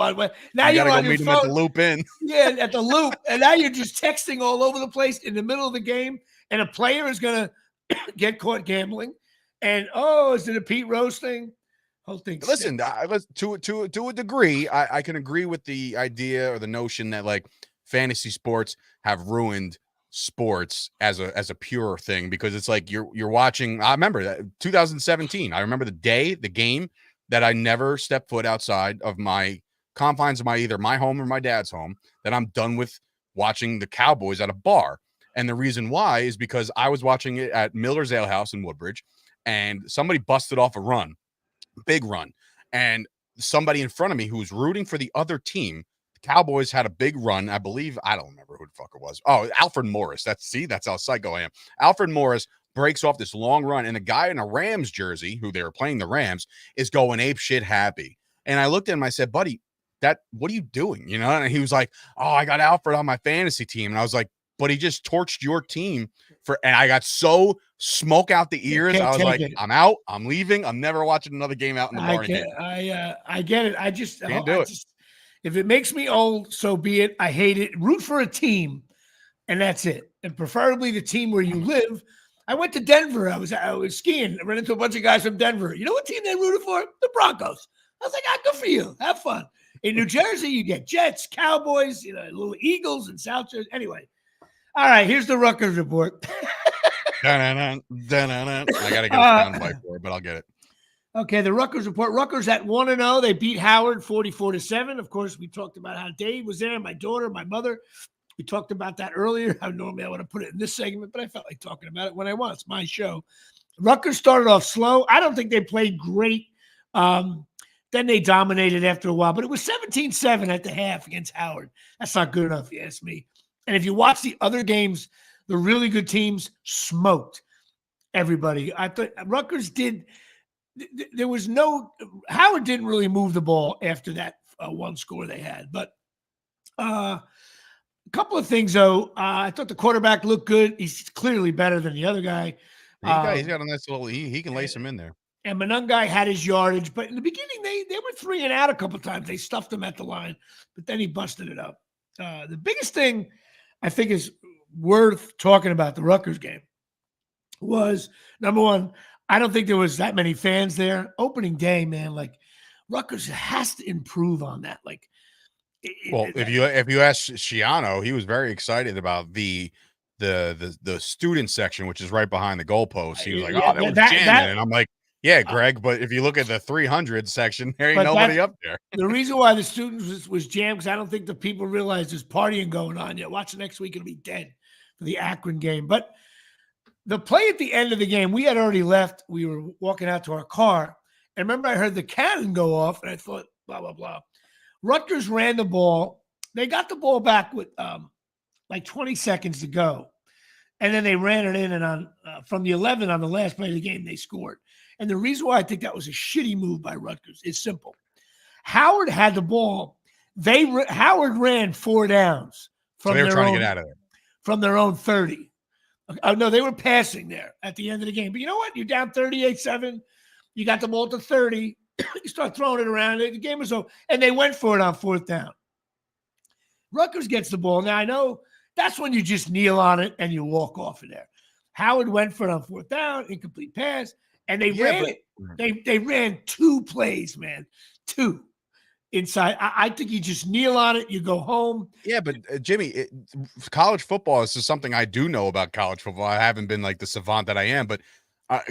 Now you're on your phone. Him at the Loop in. Yeah, at the Loop, and now you're just texting all over the place in the middle of the game, and a player is going to get caught gambling. And is it a Pete Rose thing? Listen, to a degree, I can agree with the idea or the notion that like fantasy sports have ruined sports as a pure thing, because it's like you're watching. I remember that 2017. I remember the game that I never stepped foot outside of my confines of either my home or my dad's home, that I'm done with watching the Cowboys at a bar. And the reason why is because I was watching it at Miller's Ale House in Woodbridge, and somebody busted off a run. Big run, and somebody in front of me who was rooting for the other team, the Cowboys had a big run. I believe, I don't remember who the fuck it was. Oh, Alfred Morris. That's how psycho I am. Alfred Morris breaks off this long run, and a guy in a Rams jersey, who they were playing the Rams, is going ape shit happy. And I looked at him, I said, buddy, what are you doing? You know? And he was like, oh, I got Alfred on my fantasy team. And I was like, but he just torched your team and I got so smoke out the ears. I was like, I'm out. I'm leaving. I'm never watching another game out in the bar again. I get it. I just can't do it. If it makes me old, so be it. I hate it. Root for a team, and that's it. And preferably the team where you live, I went to Denver. I was skiing. I ran into a bunch of guys from Denver. You know what team they rooted for? The Broncos. I was like, good for you. Have fun. In New Jersey, you get Jets, Cowboys, little Eagles and South Jersey. Anyway, all right, here's the Rutgers report. I got to get a soundbite for it, but I'll get it. Okay, the Rutgers report. Rutgers at 1-0. They beat Howard 44-7. Of course, we talked about how Dave was there, my daughter, my mother. We talked about that earlier. Normally I want to put it in this segment, but I felt like talking about it when I want. It's my show. Rutgers started off slow. I don't think they played great. Then they dominated after a while, but it was 17-7 at the half against Howard. That's not good enough, if you ask me. And if you watch the other games, the really good teams smoked everybody. I thought Rutgers did. There was Howard didn't really move the ball after that one score they had. But a couple of things, though. I thought the quarterback looked good. He's clearly better than the other guy. He's got a nice little, he can lace him in there. And Monungai had his yardage. But in the beginning, they were 3 and out a couple of times. They stuffed him at the line. But then he busted it up. The biggest thing I think is worth talking about the Rutgers game was, number one, I don't think there was that many fans there. Opening day, man, like Rutgers has to improve on that. Like, if you ask Schiano, he was very excited about the student section, which is right behind the goalpost. He was like, "Oh, that was jamming," and I'm like, "Yeah, Greg." But if you look at the 300 section, there ain't nobody up there. The reason why the students was jammed because I don't think the people realize there's partying going on yet. Watch next week; it'll be dead for the Akron game, but. The play at the end of the game, we had already left. We were walking out to our car. And remember, I heard the cannon go off, and I thought, blah, blah, blah. Rutgers ran the ball. They got the ball back with like 20 seconds to go. And then they ran it in, and on from the 11 on the last play of the game, they scored. And the reason why I think that was a shitty move by Rutgers is simple. Howard had the ball. Howard ran 4 downs from they were trying to get out of there. From their own 30. Oh, no, they were passing there at the end of the game. But you know what? You're down 38-7. You got the ball to 30. You start throwing it around. The game was over. And they went for it on 4th down. Rutgers gets the ball. Now, I know that's when you just kneel on it and you walk off of there. Howard went for it on 4th down, incomplete pass, and they ran it. They ran 2 plays, man. 2. Inside, I think you just kneel on it, you go home. Yeah, but Jimmy, college football is just something I do know about college football. I haven't been like the savant that I am, but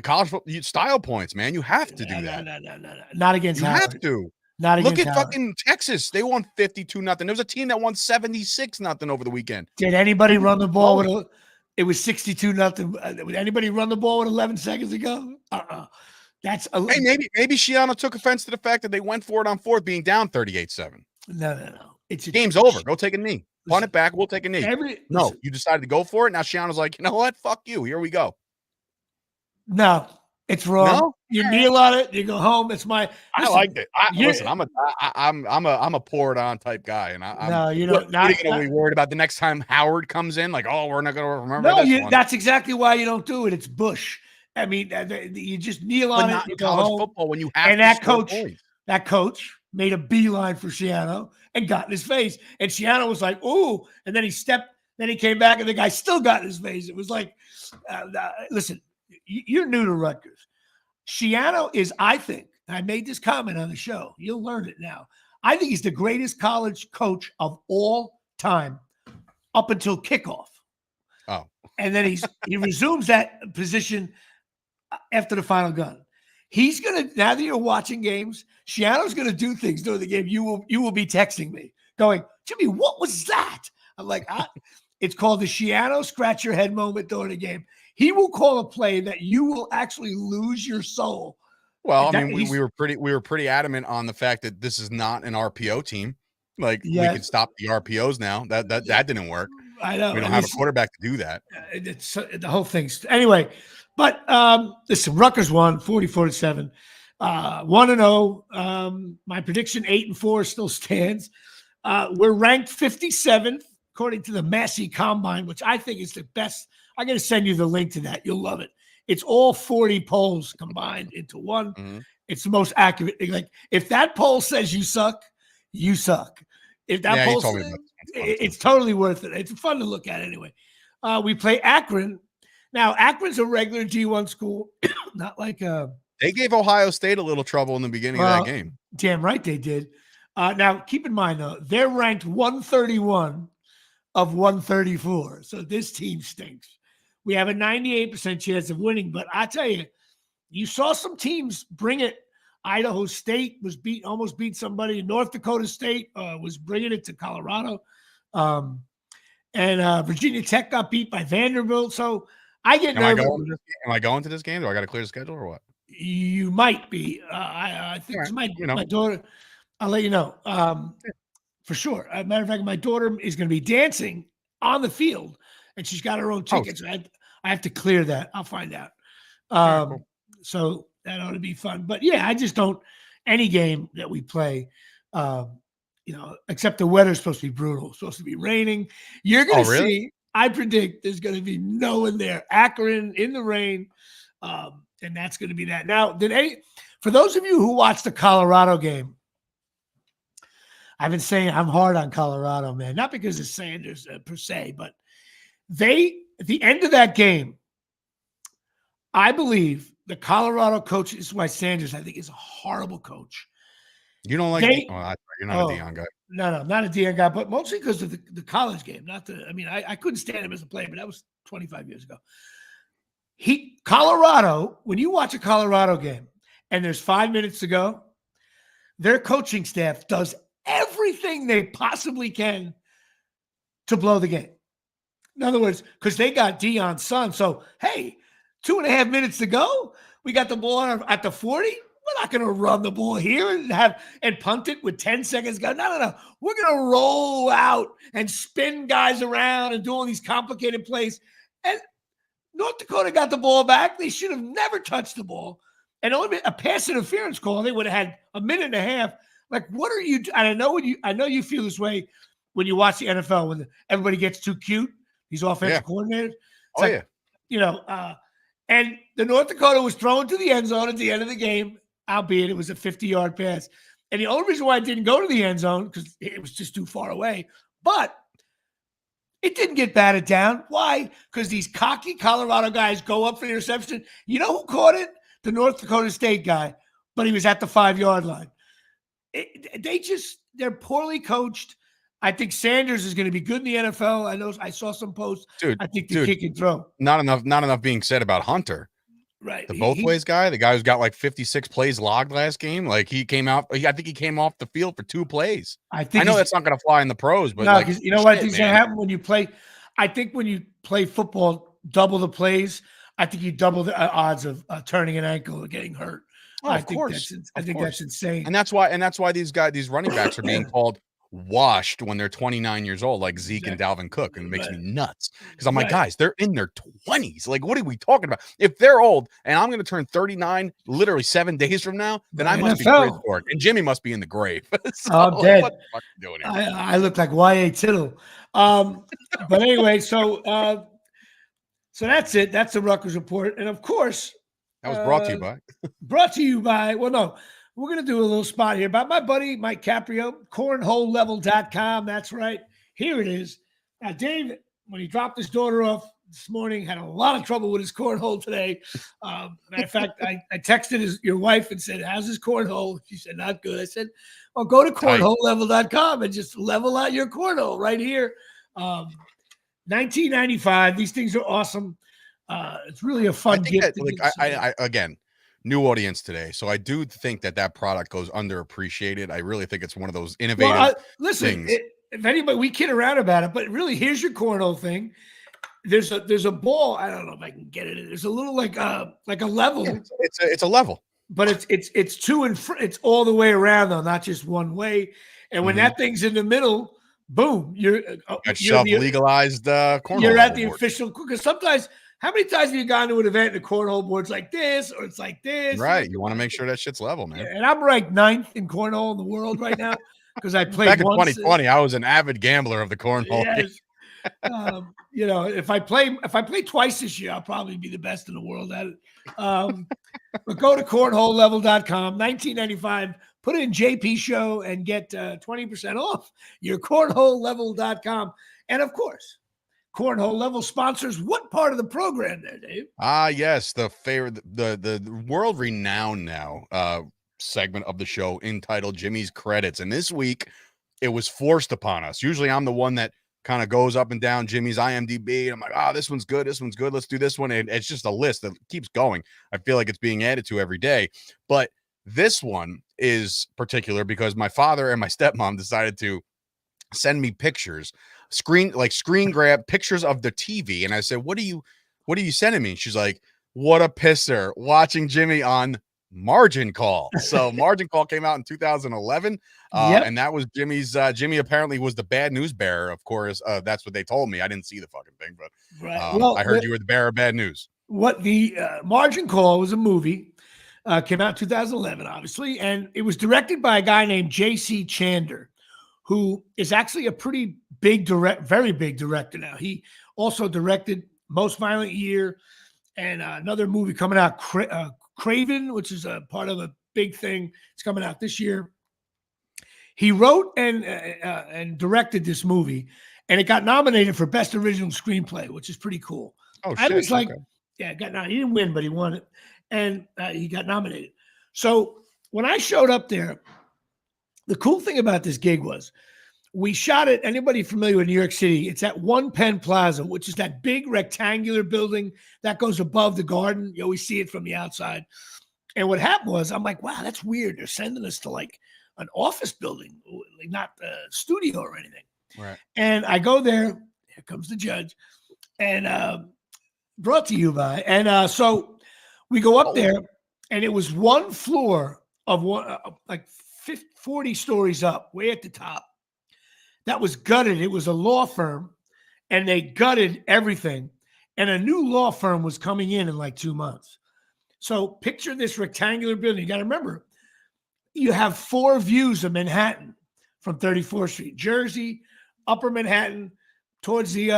college football, style points, man. You have to do that. No. Not against Howard. Have to. Not against Look at Howard. fucking Texas. They won 52-0. There was a team that won 76-0 over the weekend. Did anybody run the ball with it was 62-0. Did anybody run the ball with 11 seconds to go? That's a hey, maybe Schiano took offense to the fact that they went for it on 4th, being down 38-7. No. It's game's over. Go take a knee. Punt it back. We'll take a knee. You decided to go for it. Now Schiano's like, you know what? Fuck you. Here we go. No, it's wrong. No? You kneel on it. You go home. It's my. I liked it. Listen, I'm a pour it on type guy, and you're not gonna be worried about the next time Howard comes in. Like, oh, we're not gonna remember. No, that's exactly why you don't do it. It's Bush. I mean, you just kneel on it. You go home. Football when you have and that coach made a beeline for Schiano and got in his face. And Schiano was like, "Ooh!" And then he stepped. Then he came back, and the guy still got in his face. It was like, listen, you're new to Rutgers. Schiano is, I think, and I made this comment on the show. You'll learn it now. I think he's the greatest college coach of all time, up until kickoff. Oh, and then he resumes that position after the final gun. He's gonna, now that you're watching games, Schiano's gonna do things during the game. You will be texting me, going, Jimmy, what was that? I'm like, it's called the Schiano scratch your head moment during the game. He will call a play that you will actually lose your soul. Well, I mean, we were pretty adamant on the fact that this is not an RPO team. Like, we can stop the RPOs now. That didn't work. I know. We don't have a quarterback to do that. It's the whole thing's anyway. But listen, Rutgers won 44-7, 1-0. My prediction 8-4 still stands. We're ranked 57th according to the Massey Combine, which I think is the best. I'm going to send you the link to that. You'll love it. It's all 40 polls combined into one. Mm-hmm. It's the most accurate. Like, if that poll says you suck, you suck. If that poll says, it's totally worth it. It's fun to look at anyway. We play Akron. Now, Akron's a regular D1 school, not like They gave Ohio State a little trouble in the beginning of that game. Damn right they did. Now, keep in mind, though, they're ranked 131 of 134. So this team stinks. We have a 98% chance of winning. But I tell you, you saw some teams bring it. Idaho State was almost beat somebody. North Dakota State was bringing it to Colorado. And Virginia Tech got beat by Vanderbilt. So I get nervous. Am I going to this game? Do I got to clear the schedule or what? You might be. I think right. my daughter. I'll let you know for sure. As a matter of fact, my daughter is going to be dancing on the field, and she's got her own tickets. I have to clear that. I'll find out. Cool. So that ought to be fun. But yeah, I just don't. Any game that we play, except the weather's supposed to be brutal. It's supposed to be raining. You're going to see. I predict there's going to be no one there. Akron in the rain. And that's going to be that. Now, for those of you who watched the Colorado game, I've been saying I'm hard on Colorado, man. Not because of Sanders per se, but at the end of that game, I believe the Colorado coach, this is why Sanders, I think, is a horrible coach. You don't like you're not a Deion guy. No, not a Deion guy, but mostly because of the college game. I couldn't stand him as a player, but that was 25 years ago. Colorado, when you watch a Colorado game and there's 5 minutes to go, their coaching staff does everything they possibly can to blow the game. In other words, because they got Deion's son. So, hey, 2.5 minutes to go. We got the ball at the 40. We're not going to run the ball here and punt it with 10 seconds to go. No. We're going to roll out and spin guys around and do all these complicated plays. And North Dakota got the ball back. They should have never touched the ball. And only a pass interference call, they would have had a minute and a half. Like, what are you? And I know you feel this way when you watch the NFL when everybody gets too cute. These offensive coordinators. And the North Dakota was thrown to the end zone at the end of the game, albeit it was a 50-yard pass. And the only reason why it didn't go to the end zone because it was just too far away. But it didn't get batted down. Why? Because these cocky Colorado guys go up for the interception. You know who caught it? The North Dakota State guy, but he was at the 5-yard line. They're poorly coached. I think Sanders is going to be good in the NFL. I know I saw some posts. I think the kick and throw. Not enough being said about Hunter. Right. The both ways guy, the guy who's got like 56 plays logged last game. Like he came out. I think he came off the field for 2 plays. I know that's not going to fly in the pros, but no, you know what? Things going to happen when you play. I think when you play football, double the plays. I think you double the odds of turning an ankle or getting hurt. Oh, I think that's insane. And that's why these running backs are being called washed when they're 29 years old, like Zeke and Dalvin Cook, and it makes me nuts because I'm like, guys, they're in their 20s. Like, what are we talking about? If they're old and I'm going to turn 39 literally 7 days from now, then I must be prehistoric, and Jimmy must be in the grave. So, I'm dead. What the fuck are you doing here? I look like Y.A. Tittle. But anyway, so that's it. That's the Rutgers report, and of course, that was brought to you by. Well, no. We're going to do a little spot here about my buddy, Mike Caprio, cornholelevel.com. That's right. Here it is. Now, Dave, when he dropped his daughter off this morning, had a lot of trouble with his cornhole today. Matter of fact, I texted your wife and said, how's his cornhole? She said, not good. I said, well, go to cornholelevel.com and just level out your cornhole right here. $19.95. These things are awesome. It's really a fun gift. Again, new audience today, so I do think that product goes underappreciated. I really think it's one of those innovative things. If anybody, we kid around about it, but really, here's your cornhole thing. There's a ball. I don't know if I can get it. There's a little like a level. Yeah, it's a level, but it's two and it's all the way around though, not just one way. And when that thing's in the middle, boom, you're legalized cornhole. You're at the official, because sometimes. How many times have you gone to an event and the cornhole board's like this or it's like this? Right. You want to make sure that shit's level, man. And I'm ranked 9th in cornhole in the world right now because I played back in 2020. I was an avid gambler of the cornhole. Yes. If I play twice this year, I'll probably be the best in the world at it. But go to cornholelevel.com, $19.95. Put in JP Show and get 20% off your cornholelevel.com. And of course, cornhole level sponsors what part of the program there, Dave? Yes, the favorite, the world renowned now segment of the show entitled Jimmy's Credits. And this week it was forced upon us. Usually I'm the one that kind of goes up and down Jimmy's IMDb. And I'm like, oh, this one's good. This one's good. Let's do this one. And it's just a list that keeps going. I feel like it's being added to every day. But this one is particular because my father and my stepmom decided to send me pictures, screen grab pictures of the TV. And I said, what are you sending me? She's like, what a pisser, watching Jimmy on Margin Call. So Margin Call came out in 2011. And that was Jimmy's, Jimmy apparently was the bad news bearer. Of course, that's what they told me. I didn't see the fucking thing, but I heard you were the bearer of bad news. What the Margin Call was a movie, came out in 2011, obviously. And it was directed by a guy named J.C. Chander, who is actually a pretty big very big director now. He also directed Most Violent Year and another movie coming out, Craven, which is a part of a big thing. It's coming out this year. He wrote and directed this movie, and it got nominated for Best Original Screenplay, which is pretty cool. Oh, shit. I was like, yeah, he didn't win, but he won it, and he got nominated. So when I showed up there, the cool thing about this gig was we shot it. Anybody familiar with New York City? It's at One Penn Plaza, which is that big rectangular building that goes above the garden. You always see it from the outside. And what happened was, I'm like, wow, that's weird. They're sending us to like an office building, like not a studio or anything. Right. And I go there. Here comes the judge. And brought to you by. And so we go up there, and it was one floor of one, like 40 stories up, way at the top. That was gutted. It was a law firm, and they gutted everything. And a new law firm was coming in like 2 months. So picture this rectangular building. You got to remember, you have 4 views of Manhattan from 34th Street, Jersey, Upper Manhattan, towards the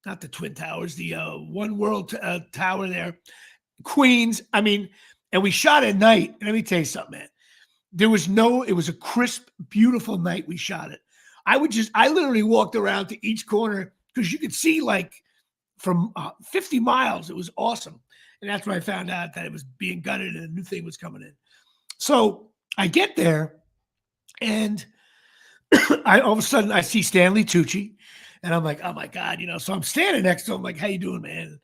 not the Twin Towers, the One World Tower there, Queens. I mean, and we shot at night. And let me tell you something, man. It was a crisp, beautiful night we shot it. I literally walked around to each corner because you could see like from 50 miles. It was awesome. And that's when I found out that it was being gutted and a new thing was coming in. So I get there, and all of a sudden I see Stanley Tucci, and I'm like, oh my God, so I'm standing next to him like, how you doing, man?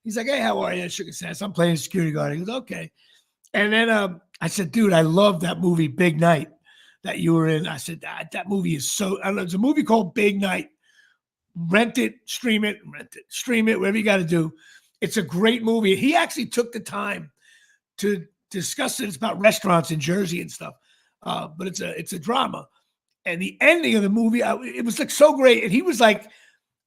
He's like, hey, how are you? I shook his hand. I'm playing security guard. He goes, okay. And then I said, dude, I love that movie Big Night that you were in. I said, that movie is so, I don't know, it's a movie called Big Night. Rent it, stream it, whatever you got to do. It's a great movie. He actually took the time to discuss it. It's about restaurants in Jersey and stuff. But it's a drama. And the ending of the movie, it was like so great. And he was like,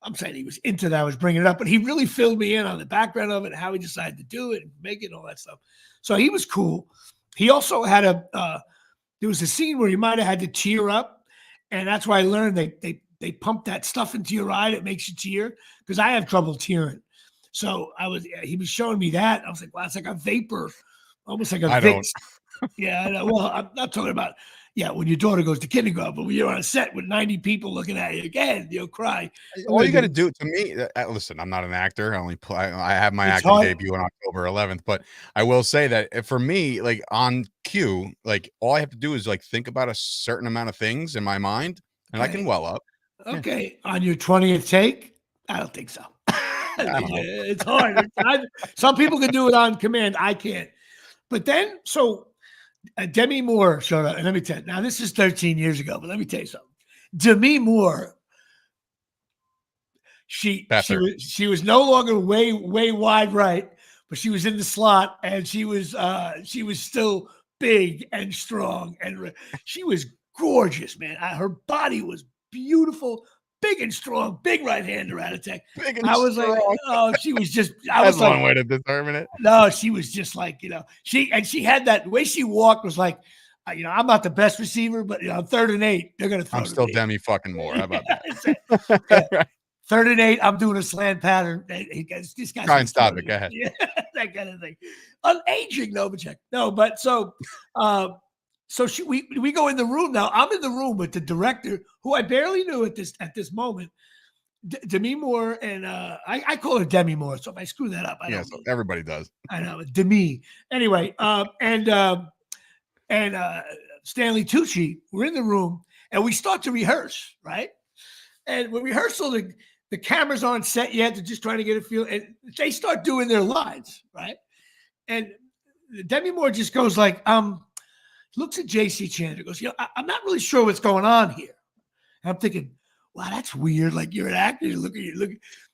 I'm saying he was into that. I was bringing it up, but he really filled me in on the background of it, how he decided to do it and make it and all that stuff. So he was cool. He also had there was a scene where he might have had to tear up. And that's why I learned they pump that stuff into your eye that makes you tear, because I have trouble tearing. So he was showing me that. I was like, wow, it's like a vapor, almost like a Vicks. Yeah, I know. Well, I'm not talking about, when your daughter goes to kindergarten, but when you're on a set with 90 people looking at you again, you'll cry. All you got to do, to me, listen, I'm not an actor. I have my acting debut on October 11th, but I will say that for me, like on cue, like all I have to do is like think about a certain amount of things in my mind, and I can well up. Okay, on your 20th take, I don't think so. It's hard. Some people can do it on command. I can't. But then, so Demi Moore showed up, and let me tell you. Now, this is 13 years ago, but let me tell you something. Demi Moore, she was no longer way wide right, but she was in the slot, and she was still big and strong, and she was gorgeous, man. Her body was beautiful, big and strong, big right-hander out of tech. I was strong. Like, oh, she was just. That's one way to determine it. No, she was just like, she had that way she walked was like, I'm not the best receiver, but on 3rd and 8, they're gonna throw. I'm still Demi fucking Moore. How about that? Yeah. 3rd and 8, I'm doing a slant pattern. This guy's try and stop it. Go ahead. Yeah, that kind of thing. Aging Novacek. No, but so we go in the room now. I'm in the room with the director, who I barely knew at this moment, Demi Moore and I call her Demi Moore. So if I screw that up, I don't. So everybody does. I know Demi. Anyway, and Stanley Tucci were in the room, and we start to rehearse, right? And when rehearsal, the cameras aren't set yet. They're just trying to get a feel, and they start doing their lines, right? And Demi Moore just goes like, looks at J.C. Chandler, goes, I'm not really sure what's going on here. And I'm thinking, wow, that's weird. Like, you're an actor. Look.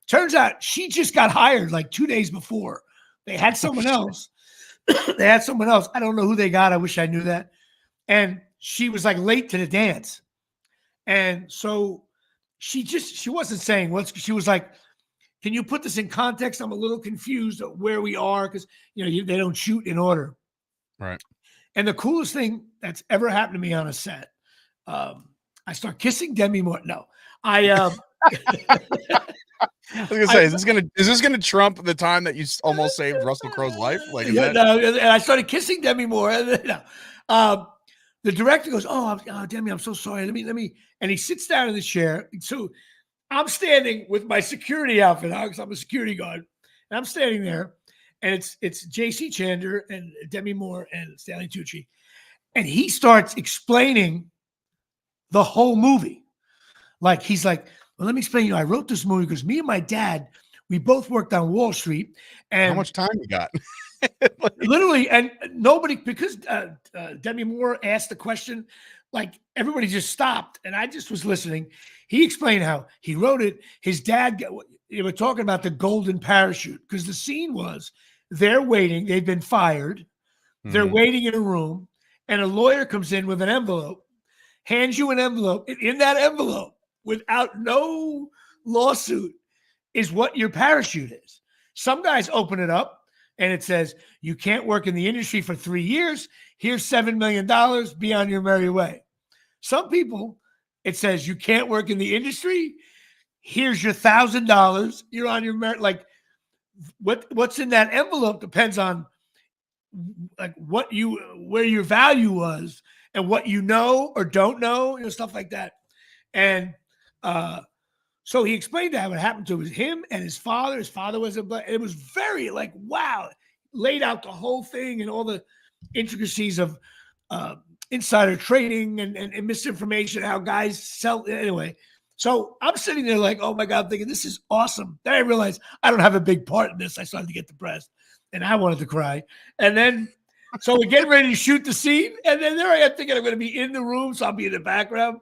Turns out she just got hired like 2 days before. They had someone else. I don't know who they got. I wish I knew that. And she was like late to the dance. And so she wasn't saying she was like, can you put this in context? I'm a little confused at where we are because, they don't shoot in order. Right. And the coolest thing that's ever happened to me on a set, I start kissing Demi Moore. No, I was gonna say, is this gonna trump the time that you almost saved Russell Crowe's life? Like, and I started kissing Demi Moore. And then, the director goes, "Oh, Demi, I'm so sorry. Let me." And he sits down in the chair. So I'm standing with my security outfit on because I'm a security guard, and I'm standing there, and it's J.C. Chandler and Demi Moore and Stanley Tucci, and he starts explaining the whole movie. Like, he's like, well, let me explain. I wrote this movie because me and my dad, we both worked on Wall Street. And how much time you got? Literally, and nobody, because Demi Moore asked the question, like, everybody just stopped, and I just was listening. He explained how he wrote it. His dad, they were talking about the golden parachute, because the scene was they're waiting. They've been fired. They're waiting in a room, and a lawyer comes in with an envelope, hands you an envelope. In that envelope, without no lawsuit, is what your parachute is. Some guys open it up, and it says, you can't work in the industry for 3 years. Here's $7 million. Be on your merry way. Some people, it says, you can't work in the industry. Here's your $1,000. You're on your merry. Like, what's in that envelope depends on like where your value was and what you know or don't know, stuff like that. And so he explained how it happened to him and his father. His father was it was very like, wow, laid out the whole thing and all the intricacies of insider trading and misinformation, how guys sell. Anyway, so I'm sitting there like, oh my God, thinking this is awesome. Then I realized I don't have a big part in this. I started to get depressed and I wanted to cry. And then, so we're getting ready to shoot the scene. And then there I am thinking I'm going to be in the room. So I'll be in the background.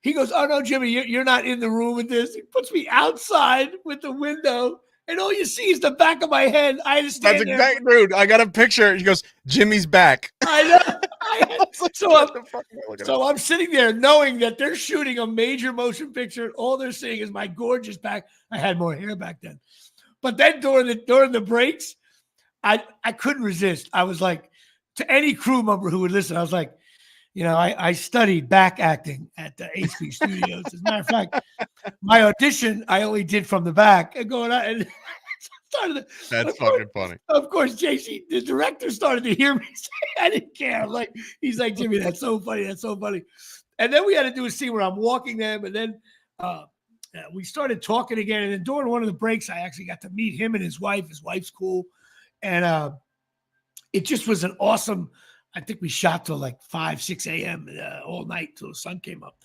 He goes, oh, no, Jimmy, you're not in the room with this. He puts me outside with the window, and all you see is the back of my head. I understand. That's exactly, dude. I got a picture. He goes, Jimmy's back. I know. So I'm sitting there knowing that they're shooting a major motion picture. All they're seeing is my gorgeous back. I had more hair back then. But then during the breaks, I couldn't resist. I was like, to any crew member who would listen, I was like, I studied back acting at the HP Studios. As a matter of fact, my audition I only did from the back and going out and started. That's fucking funny. Of course, JC, the director, started to hear me say I didn't care. I'm like, he's like, Jimmy, that's so funny. That's so funny. And then we had to do a scene where I'm walking them, and then we started talking again. And then during one of the breaks, I actually got to meet him and his wife. His wife's cool, and it just was an awesome. I think we shot till like 5, 6 a.m. All night till the sun came up,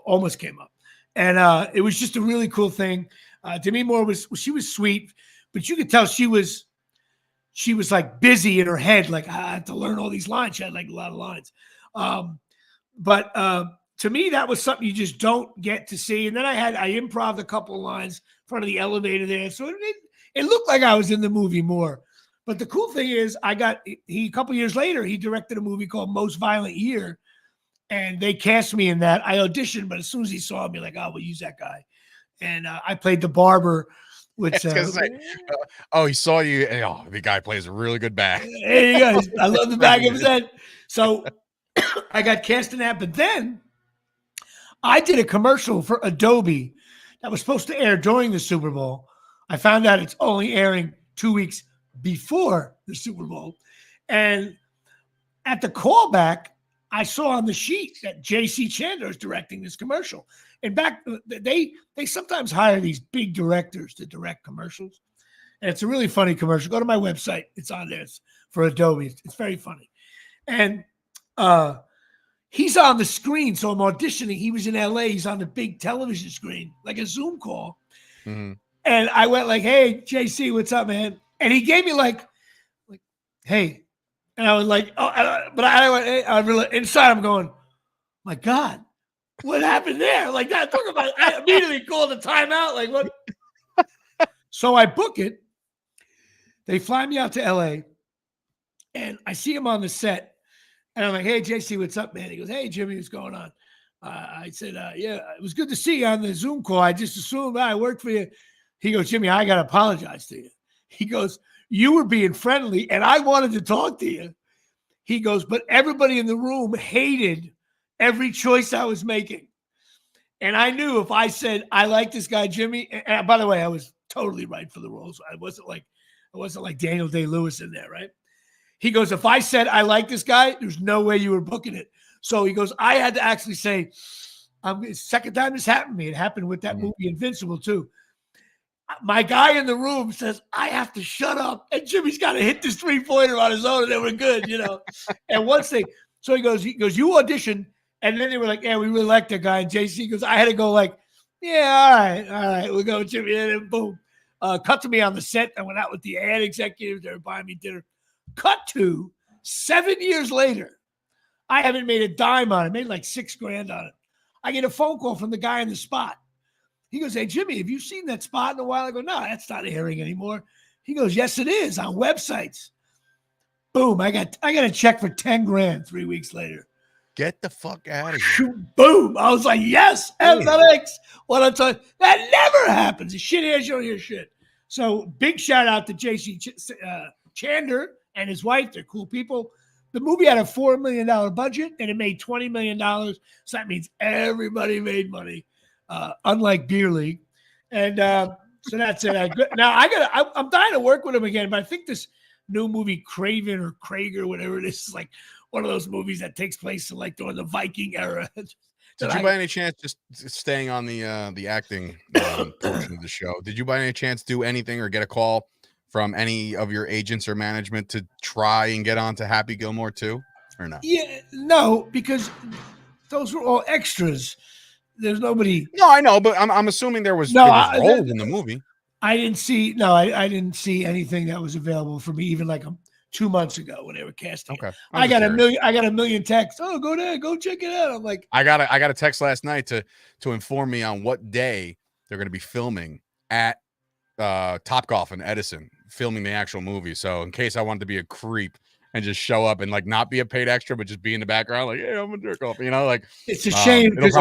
almost came up. And it was just a really cool thing. Demi Moore was sweet, but you could tell she was like busy in her head. Like, I had to learn all these lines. She had like a lot of lines. But to me, that was something you just don't get to see. And then I improv a couple of lines in front of the elevator there. So it looked like I was in the movie more. But the cool thing is a couple years later, he directed a movie called Most Violent Year, and they cast me in that. I auditioned, but as soon as he saw me, like, oh, we'll use that guy. And I played the barber. Which, he saw you. And, the guy plays a really good back. There you go. I love the back of his head. So I got cast in that. But then I did a commercial for Adobe that was supposed to air during the Super Bowl. I found out it's only airing 2 weeks before the Super Bowl. And at the callback, I saw on the sheet that J.C. Chandler is directing this commercial. And back, they sometimes hire these big directors to direct commercials. And it's a really funny commercial. Go to my website. It's on there. It's for Adobe. It's very funny. And he's on the screen. So I'm auditioning. He was in L.A. He's on the big television screen, like a Zoom call. Mm-hmm. And I went like, hey, JC, what's up, man? And he gave me like, hey. And I was like, oh, but I went, hey, I really, inside I'm going, my God, what happened there? Like that. I immediately called a timeout. Like what? So I book it. They fly me out to LA and I see him on the set. And I'm like, hey, JC, what's up, man? He goes, hey, Jimmy, what's going on? I said, yeah, it was good to see you on the Zoom call. I just assumed I worked for you. He goes, Jimmy, I got to apologize to you. He goes, you were being friendly and I wanted to talk to you. He goes, but everybody in the room hated every choice I was making. And I knew if I said, I like this guy, Jimmy, and by the way, I was totally right for the role. So I wasn't like Daniel Day-Lewis in there, right? He goes, if I said, I like this guy, there's no way you were booking it. So he goes, I had to actually say, second time this happened to me. It happened with that movie Invincible too. My guy in the room says, I have to shut up. And Jimmy's got to hit this 3-pointer on his own and then we're good, you know. And once so he goes, you auditioned. And then they were like, yeah, we really like that guy. And JC goes, I had to go like, yeah, all right, we'll go, Jimmy. And then boom. Cut to me on the set. I went out with the ad executives. They were buying me dinner. Cut to 7 years later. I haven't made a dime on it. I made like $6,000 on it. I get a phone call from the guy on the spot. He goes, hey, Jimmy, have you seen that spot in a while? I go, no, that's not airing anymore. He goes, yes, it is on websites. Boom. I got a check for $10,000 3 weeks later. Get the fuck out of here. Boom. I was like, yes, FLX. What I'm telling you, that never happens. The shit here, you don't hear shit. So big shout out to J.C. Chandler and his wife. They're cool people. The movie had a $4 million budget and it made $20 million. So that means everybody made money. Unlike Beer League. And so that's it. I'm dying to work with him again, but I think this new movie, Craven or Craig or whatever it is like one of those movies that takes place in like during the Viking era. Did you by any chance, just staying on the acting portion of the show, did you by any chance do anything or get a call from any of your agents or management to try and get on to Happy Gilmore too, or no? Yeah, no, because those were all extras. There's nobody. No, I know, but I'm assuming there was roles in the movie. I didn't see anything that was available for me even like 2 months ago when they were casting. Okay. I got a million texts. Oh, go there, go check it out. I'm like, I got a text last night to inform me on what day they're going to be filming at Topgolf in Edison, filming the actual movie. So in case I wanted to be a creep and just show up and like not be a paid extra, but just be in the background, like, yeah, I'm a jerk off, you know, like it's a shame because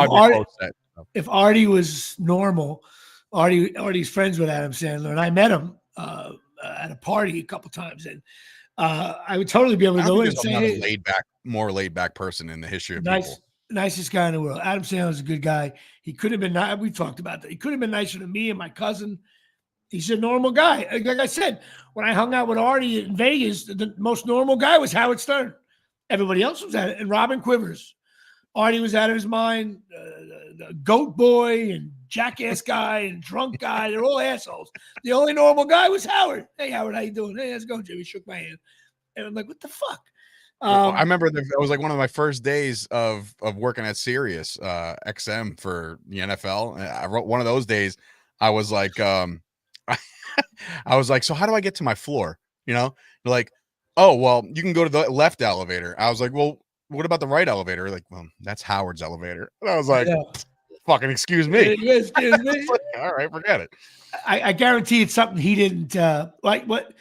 if Artie was normal, Artie's friends with Adam Sandler, and I met him at a party a couple times, and I would totally be able to go in and say, hey, more laid back person in the history of people. Nicest guy in the world. Adam Sandler's a good guy. He could have been. We talked about that. He could have been nicer to me and my cousin. He's a normal guy. Like I said, when I hung out with Artie in Vegas, the most normal guy was Howard Stern. Everybody else was at it. And Robin Quivers. Artie was out of his mind. The goat boy and jackass guy and drunk guy. They're all assholes. The only normal guy was Howard. Hey, Howard, how you doing? Hey, how's it going, Jimmy? Shook my hand. And I'm like, what the fuck? I remember it was like one of my first days of working at Sirius XM for the NFL. And I wrote one of those days. I was like, I was like, so how do I get to my floor? You know, they're like, oh, well, you can go to the left elevator. I was like, well, what about the right elevator? Like, well, that's Howard's elevator. And I was like, fucking excuse me. Excuse me. Like, all right, forget it. I guarantee it's something he didn't like. What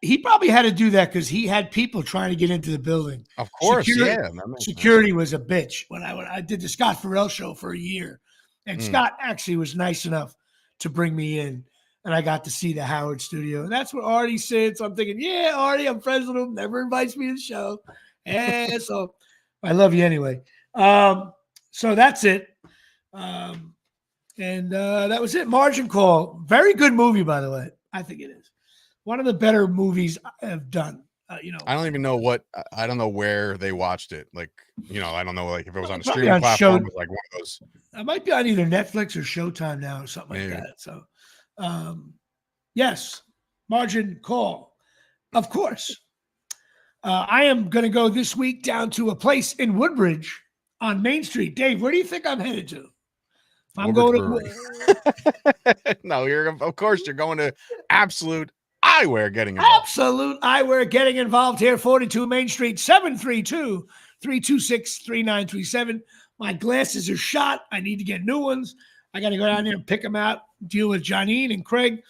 he probably had to do that because he had people trying to get into the building. Of course, security was a bitch when I did the Scott Farrell show for a year, and Scott actually was nice enough to bring me in. And I got to see the Howard studio. And that's what Artie said. So I'm thinking, yeah, Artie, I'm friends with him. Never invites me to the show. And so I love you anyway. So that's it. And that was it. Margin Call. Very good movie, by the way. I think it is. One of the better movies I have done. I don't even know I don't know where they watched it. Like, I don't know, like if it was on a Probably streaming on platform, it was like one of those. It might be on either Netflix or Showtime now or something like that. So, yes, margin call, of course. I am going to go this week down to a place in Woodbridge on Main Street. Dave, where do you think I'm headed to? I'm going to. No, of course you're going to Absolute Eyewear getting involved. Absolute Eyewear getting involved here. 42 Main Street, 732-326-3937. My glasses are shot. I need to get new ones. I got to go down there and pick them out. Deal with Janine and Craig.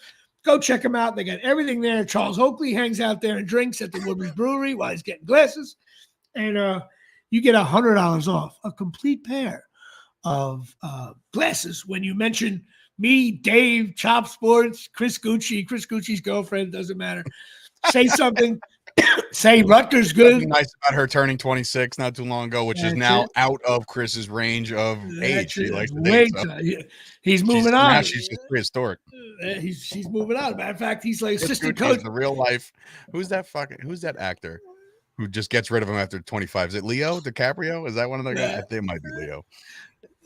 Go check them out. They got everything there. Charles Oakley hangs out there and drinks at the Woodbridge Brewery while he's getting glasses. And you get $100 off a complete pair of glasses when you mention me, Dave, Chop Sports, Chris Gucci's girlfriend, doesn't matter. Say something. Say Rutgers good. Nice about her turning 26 not too long ago, which is now out of Chris's range of age. She likes to date. So. He's moving on. Now she's just prehistoric. She's moving on. Matter of fact, he's like assistant coach. coach. The real life. Who's that actor who just gets rid of him after 25? Is it Leo DiCaprio? Is that one of the guys? I think it might be Leo.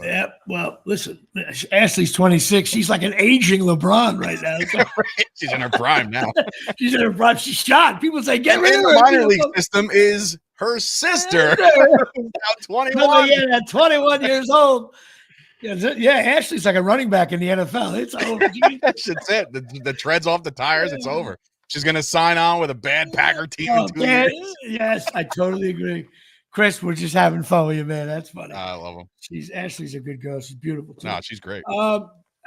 Yeah, well, listen, Ashley's 26. She's like an aging LeBron right now. She's in her prime now. She's in her prime. She's shot. People say, get rid of her. The minor league system is her sister. Now 21. Yeah, 21 years old. Yeah, Ashley's like a running back in the NFL. It's over. That's it. The tread's off the tires. It's over. She's going to sign on with a bad Packer team in 2 years. Yes, I totally agree. Chris, we're just having fun with you, man. That's funny. I love him. Ashley's a good girl. She's beautiful too. No, she's great.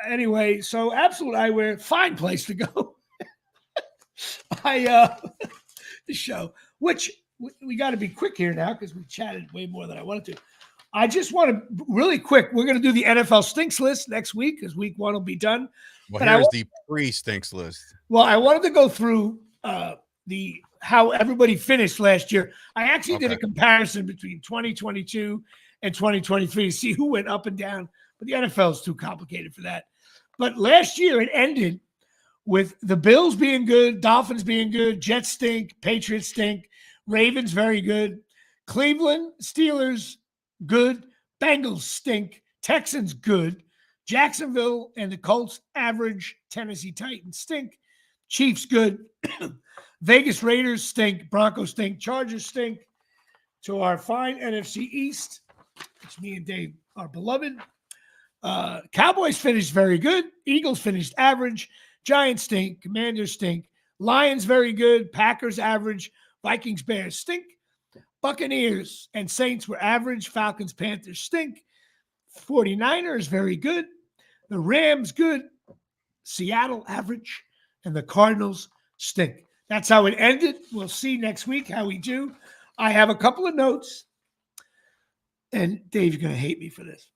Anyway, so Absolute Eyewear, fine place to go. The show, which we got to be quick here now because we chatted way more than I wanted to. I just want to really quick. We're going to do the NFL Stinks list next week because week 1 will be done. Well, here's the pre-Stinks list. Well, I wanted to go through how everybody finished last year. I actually did a comparison between 2022 and 2023 to see who went up and down, but the NFL is too complicated for that. But last year it ended with the Bills being good, Dolphins being good, Jets stink, Patriots stink, Ravens very good, Cleveland, Steelers good, Bengals stink, Texans good, Jacksonville and the Colts average, Tennessee Titans stink, Chiefs good, Vegas Raiders stink, Broncos stink, Chargers stink. To our fine NFC East, which me and Dave are beloved. Cowboys finished very good. Eagles finished average. Giants stink. Commanders stink. Lions very good. Packers average. Vikings, Bears stink. Buccaneers and Saints were average. Falcons, Panthers stink. 49ers very good. The Rams good. Seattle average. And the Cardinals stink. That's how it ended. We'll see next week how we do. I have a couple of notes. And Dave, you're going to hate me for this.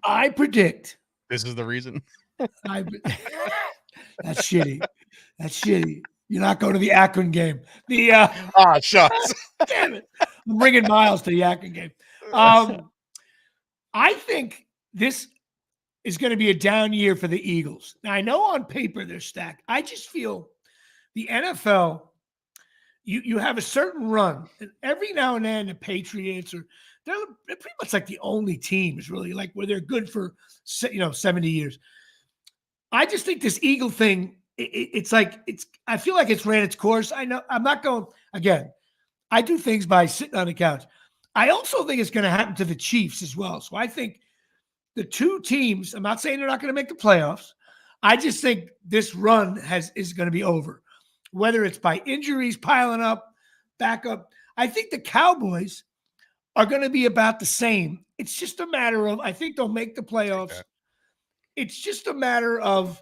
I predict. This is the reason. That's shitty. That's shitty. You're not going to the Akron game. Shucks. Damn it. I'm bringing Miles to the Akron game. I think this is going to be a down year for the Eagles. Now, I know on paper they're stacked. I just feel the NFL, you have a certain run, and every now and then the Patriots they're pretty much like the only teams really like where they're good for 70 years. I just think this Eagle thing, I feel like it's ran its course. I know I'm not going again. I do things by sitting on the couch. I also think it's going to happen to the Chiefs as well. So I think the two teams, I'm not saying they're not going to make the playoffs. I just think this run is going to be over. Whether it's by injuries piling up, back up. I think the Cowboys are going to be about the same. It's just a matter of, I think they'll make the playoffs. Okay. It's just a matter of,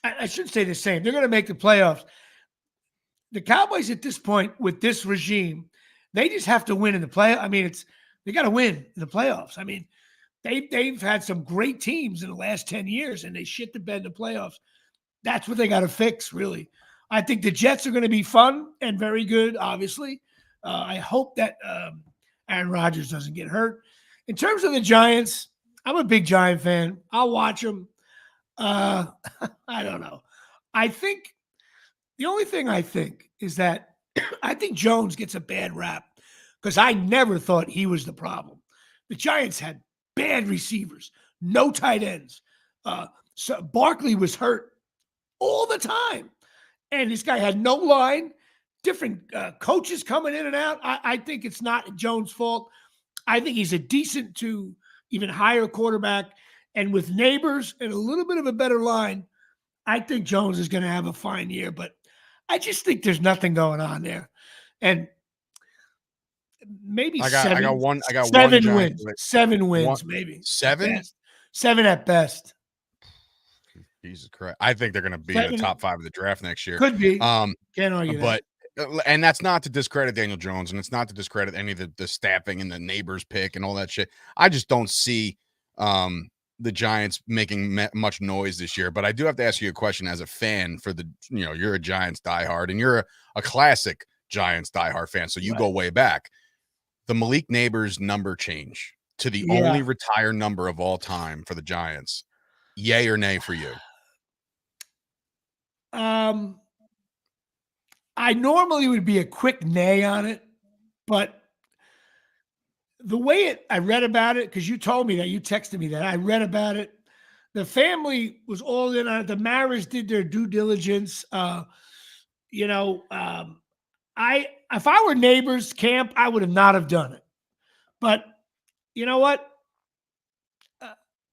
I shouldn't say the same. They're going to make the playoffs. The Cowboys at this point with this regime, they just have to win in the playoffs. I mean, they got to win in the playoffs. I mean, they've had some great teams in the last 10 years and they shit the bed in the playoffs. That's what they got to fix, really. I think the Jets are going to be fun and very good, obviously. I hope that Aaron Rodgers doesn't get hurt. In terms of the Giants, I'm a big Giant fan. I'll watch them. I don't know. I think the only thing I think is that I think Jones gets a bad rap because I never thought he was the problem. The Giants had bad receivers, no tight ends. So Barkley was hurt all the time. And this guy had no line, different coaches coming in and out. I think it's not Jones' fault. I think he's a decent to even higher quarterback. And with Neighbors and a little bit of a better line, I think Jones is going to have a fine year. But I just think there's nothing going on there. And maybe I got one. I got seven one wins. 7 wins, maybe. 7? At 7 at best. Jesus Christ. I think they're going to be in the top 5 of the draft next year. Could be. Can't argue but and that's not to discredit Daniel Jones, and it's not to discredit any of the staffing and the Neighbors pick and all that shit. I just don't see the Giants making much noise this year. But I do have to ask you a question as a fan for you're a Giants diehard, and you're a classic Giants diehard fan, so you go way back. The Malik Neighbors number change to the only retired number of all time for the Giants. Yay or nay for you? I normally would be a quick nay on it, but the way I read about it, because you told me that, you texted me that, I read about it. The family was all in on it. The Maras did their due diligence. If I were Neighbors camp, I would have not have done it. But you know what?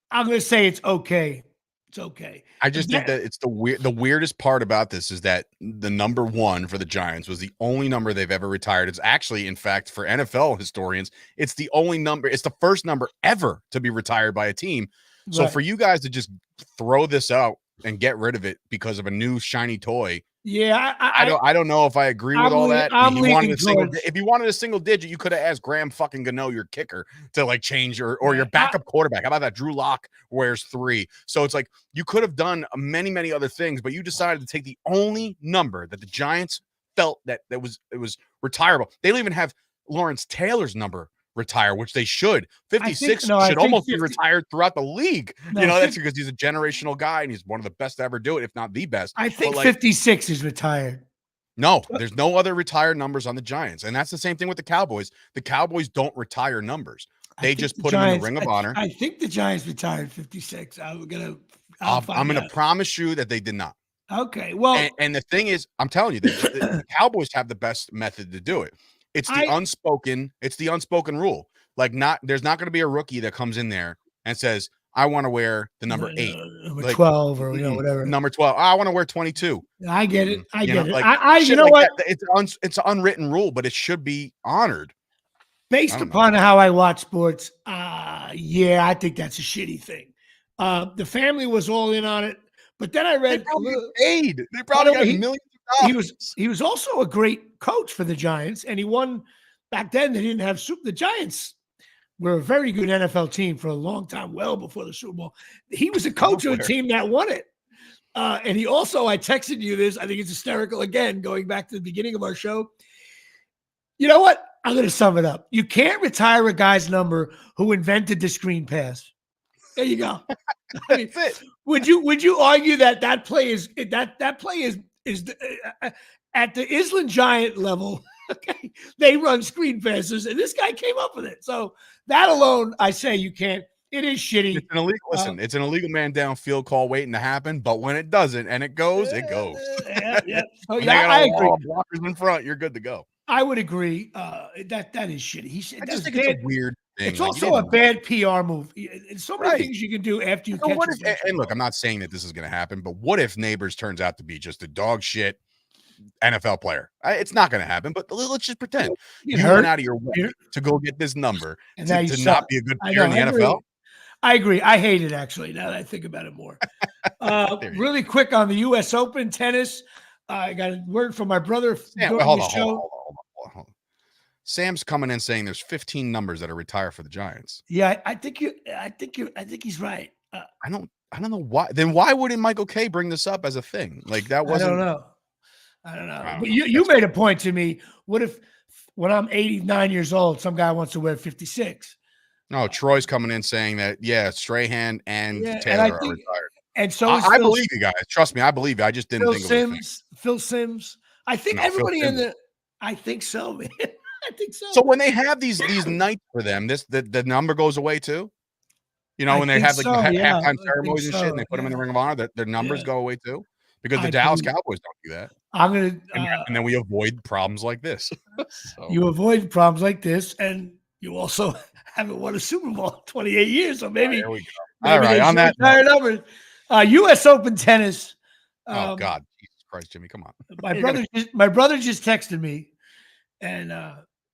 I'm going to say it's okay. It's okay. I just think that it's the weirdest part about this is that the number 1 for the Giants was the only number they've ever retired. It's actually, in fact, for NFL historians, it's the only number. It's the first number ever to be retired by a team. So for you guys to just throw this out and get rid of it because of a new shiny toy. Yeah, I don't know if I agree with all that. If you wanted a single digit, you could have asked Graham fucking Gano, your kicker, to change or your backup quarterback. How about that? Drew Lock wears 3. So it's like you could have done many, many other things, but you decided to take the only number that the Giants felt that was retirable. They don't even have Lawrence Taylor's number retire, which they should. 56 should almost be retired throughout the league. That's because he's a generational guy and he's one of the best to ever do it, if not the best. I think 56 is retired. No, there's no other retired numbers on the Giants. And that's the same thing with the Cowboys. The Cowboys don't retire numbers. They just put them in the Ring of Honor. I think the Giants retired 56. I'm going to promise you that they did not. Okay. Well, and the thing is, I'm telling you, the Cowboys have the best method to do it. It's the unspoken rule. There's not going to be a rookie that comes in there and says, I want to wear the number 8, number 12 or whatever. Number 12. I want to wear 22. I get it. I get it. It's an unwritten rule, but it should be honored. Based upon how I watch sports, I think that's a shitty thing. The family was all in on it, but then I read They probably got millions. He was also a great coach for the Giants, and he won. Back then, they didn't have the Giants were a very good NFL team for a long time, well before the Super Bowl. He was a coach of a team that won it. And he also, I texted you this, I think it's hysterical again, going back to the beginning of our show. You know what? I'm going to sum it up. You can't retire a guy's number who invented the screen pass. There you go. I mean, would you argue that play is at the Island Giant level? Okay, they run screen passes, and this guy came up with it. So that alone, I say you can't. It is shitty. It's an illegal. It's an illegal man downfield call waiting to happen. But when it doesn't, and it goes, it goes. Yeah. So I agree. Blockers in front, you're good to go. I would agree. That is shitty. I just think it's a weird thing. It's also a bad PR move. It's so many things you can do after you catch it. And look, I'm not saying that this is going to happen, but what if Neighbors turns out to be just a dog shit NFL player? It's not going to happen, but let's just pretend you went out of your way to go get this number and to not be a good player in the NFL. I agree. I hate it, actually, now that I think about it more. Really quick on the U.S. Open tennis. I got a word from my brother. Hold on. Sam's coming in saying there's 15 numbers that are retired for the Giants. Yeah, I think he's right. I don't know why. Then why wouldn't Michael K bring this up as a thing? Like that wasn't. I don't know. But you made a point to me. What if when I'm 89 years old, some guy wants to wear 56? No, Troy's coming in saying that, Strahan and Taylor are retired. And so I believe you guys. Trust me, I believe you. I just didn't think Phil Simms. I think everybody in the I think so, man. I think so. So when they have these nights for them, the number goes away too? You know, I when they think have, like, the so, yeah, halftime I think ceremonies and shit, and so, they put them in yeah, the Ring of Honor, their numbers yeah. go away too? Because the I Dallas believe Cowboys don't do that. I'm gonna, And then we avoid problems like this. So you avoid problems like this, and you also haven't won a Super Bowl in 28 years, so here we go. maybe Alright, they on short that note. higher numbers. US Open tennis. Oh Um, god. Jesus Christ, Jimmy, come on. my You're gonna brother just texted me, and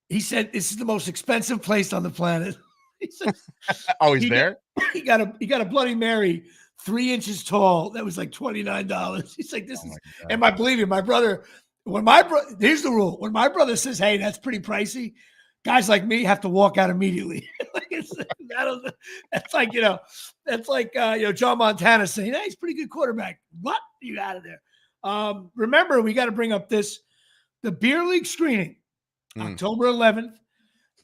he said this is the most expensive place on the planet. He said Oh, he's he got there? he got a Bloody Mary 3 inches tall. That was like $29. He's like, this Oh is, my and god. believe me, my brother, here's the rule. When my brother says, hey, that's pretty pricey, guys like me have to walk out immediately. That's like, that's like, John Montana saying, hey, he's a pretty good quarterback. What? You out of there. Remember, we got to bring up the beer league screening, October 11th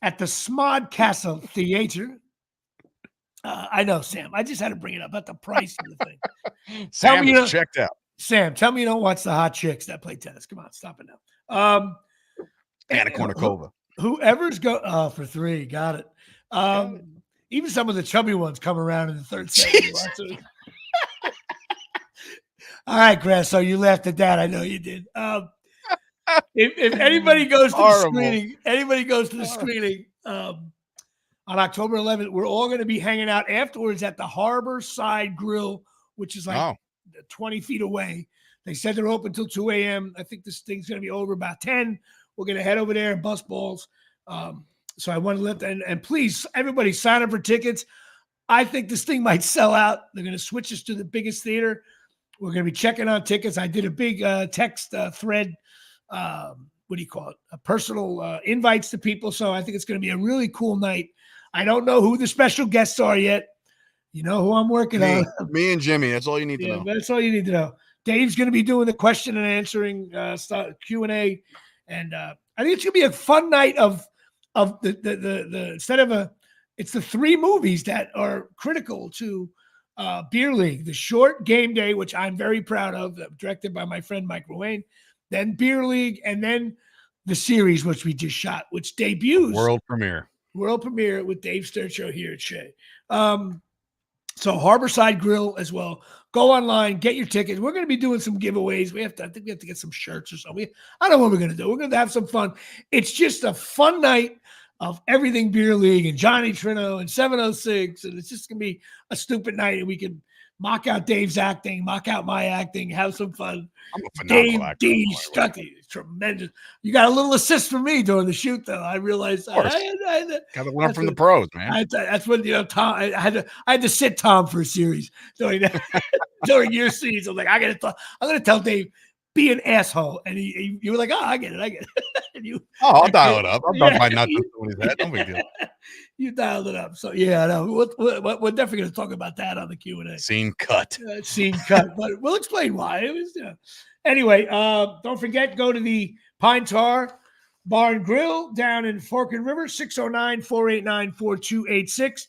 at the Smod Castle Theater. I know, Sam. I just had to bring it up about the price of the thing. Sam is checked out. Sam, tell me you don't watch the hot chicks that play tennis. Come on, stop it now. Anna Kournikova. Whoever's for 3, got it. Even some of the chubby ones come around in the third set. All right, Grass. So you laughed at that. I know you did. If anybody goes to the screening, on October 11th, we're all going to be hanging out afterwards at the Harbor Side Grill, which is like 20 feet away. They said they're open till 2 a.m. I think this thing's going to be over about 10. We're going to head over there and bust balls. So I want to and please, everybody sign up for tickets. I think this thing might sell out. They're going to switch us to the biggest theater. We're going to be checking on tickets. I did a big text thread. What do you call it? Personal invites to people. So I think it's going to be a really cool night. I don't know who the special guests are yet. You know who I'm working on. Me and Jimmy. That's all you need to know. That's all you need to know. Dave's going to be doing the question and answering Q&A. And I think it's going to be a fun night of the instead of it's the 3 movies that are critical to Beer League. The Short Game Day, which I'm very proud of, directed by my friend Mike Ruane. Then Beer League, and then the series, which we just shot, which debuts. World premiere With Dave Sturchio here at Shea. So Harborside Grill as well. Go online, get your tickets. We're going to be doing some giveaways. I think we have to get some shirts or something. I don't know what we're going to do. We're going to have some fun. It's just a fun night of everything Beer League and Johnny Trino and 706. And it's just going to be a stupid night. And we can mock out Dave's acting, mock out my acting, have some fun. I'm a phenomenal actor. Dave Stucky, tremendous. You got a little assist from me during the shoot, though. I realized got to learn from the pros, man. That's when Tom. I had to sit Tom for a series during that during your season. Like I'm gonna tell Dave, be an asshole, and you were like, oh, I get it. And I'll dial it up. I'm not by nothing when he's that. No big deal. You dialed it up. So yeah, no, we're definitely going to talk about that on the Q&A. Scene cut, but we'll explain why it was. Anyway, don't forget, go to the Pine Tar Bar and Grill down in Fork and River, 609-489-4286.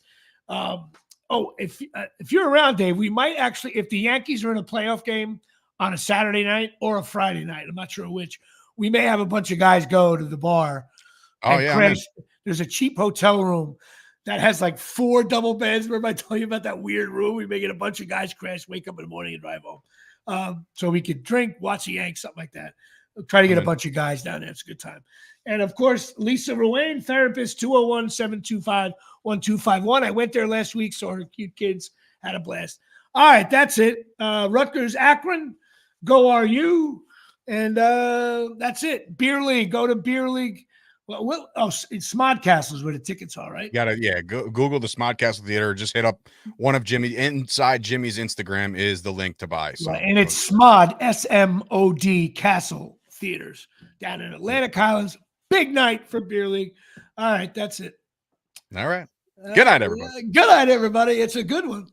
If you're around, Dave, we might actually, if the Yankees are in a playoff game on a Saturday night or a Friday night, I'm not sure which, we may have a bunch of guys go to the bar. Oh yeah. There's a cheap hotel room that has like 4 double beds. Remember I told you about that weird room? We may get a bunch of guys crash, wake up in the morning and drive home. So we could drink, watch the Yanks, something like that. We'll try to get a bunch of guys down there. It's a good time. And of course, Lisa Ruane, therapist, 201-725-1251. I went there last week, saw her cute kids, had a blast. All right, that's it. Rutgers, Akron, go RU. And that's it. Beer League, go to Beer League. It's Smodcastle is where the tickets are, right? Google the Smodcastle Theater. Just hit up one of inside Jimmy's Instagram is the link to buy. So, right. And it's Smod, S-M-O-D, Castle Theaters down in Atlantic Highlands. Big night for Beer League. All right, that's it. All right. Good night, everybody. Good night, everybody. It's a good one.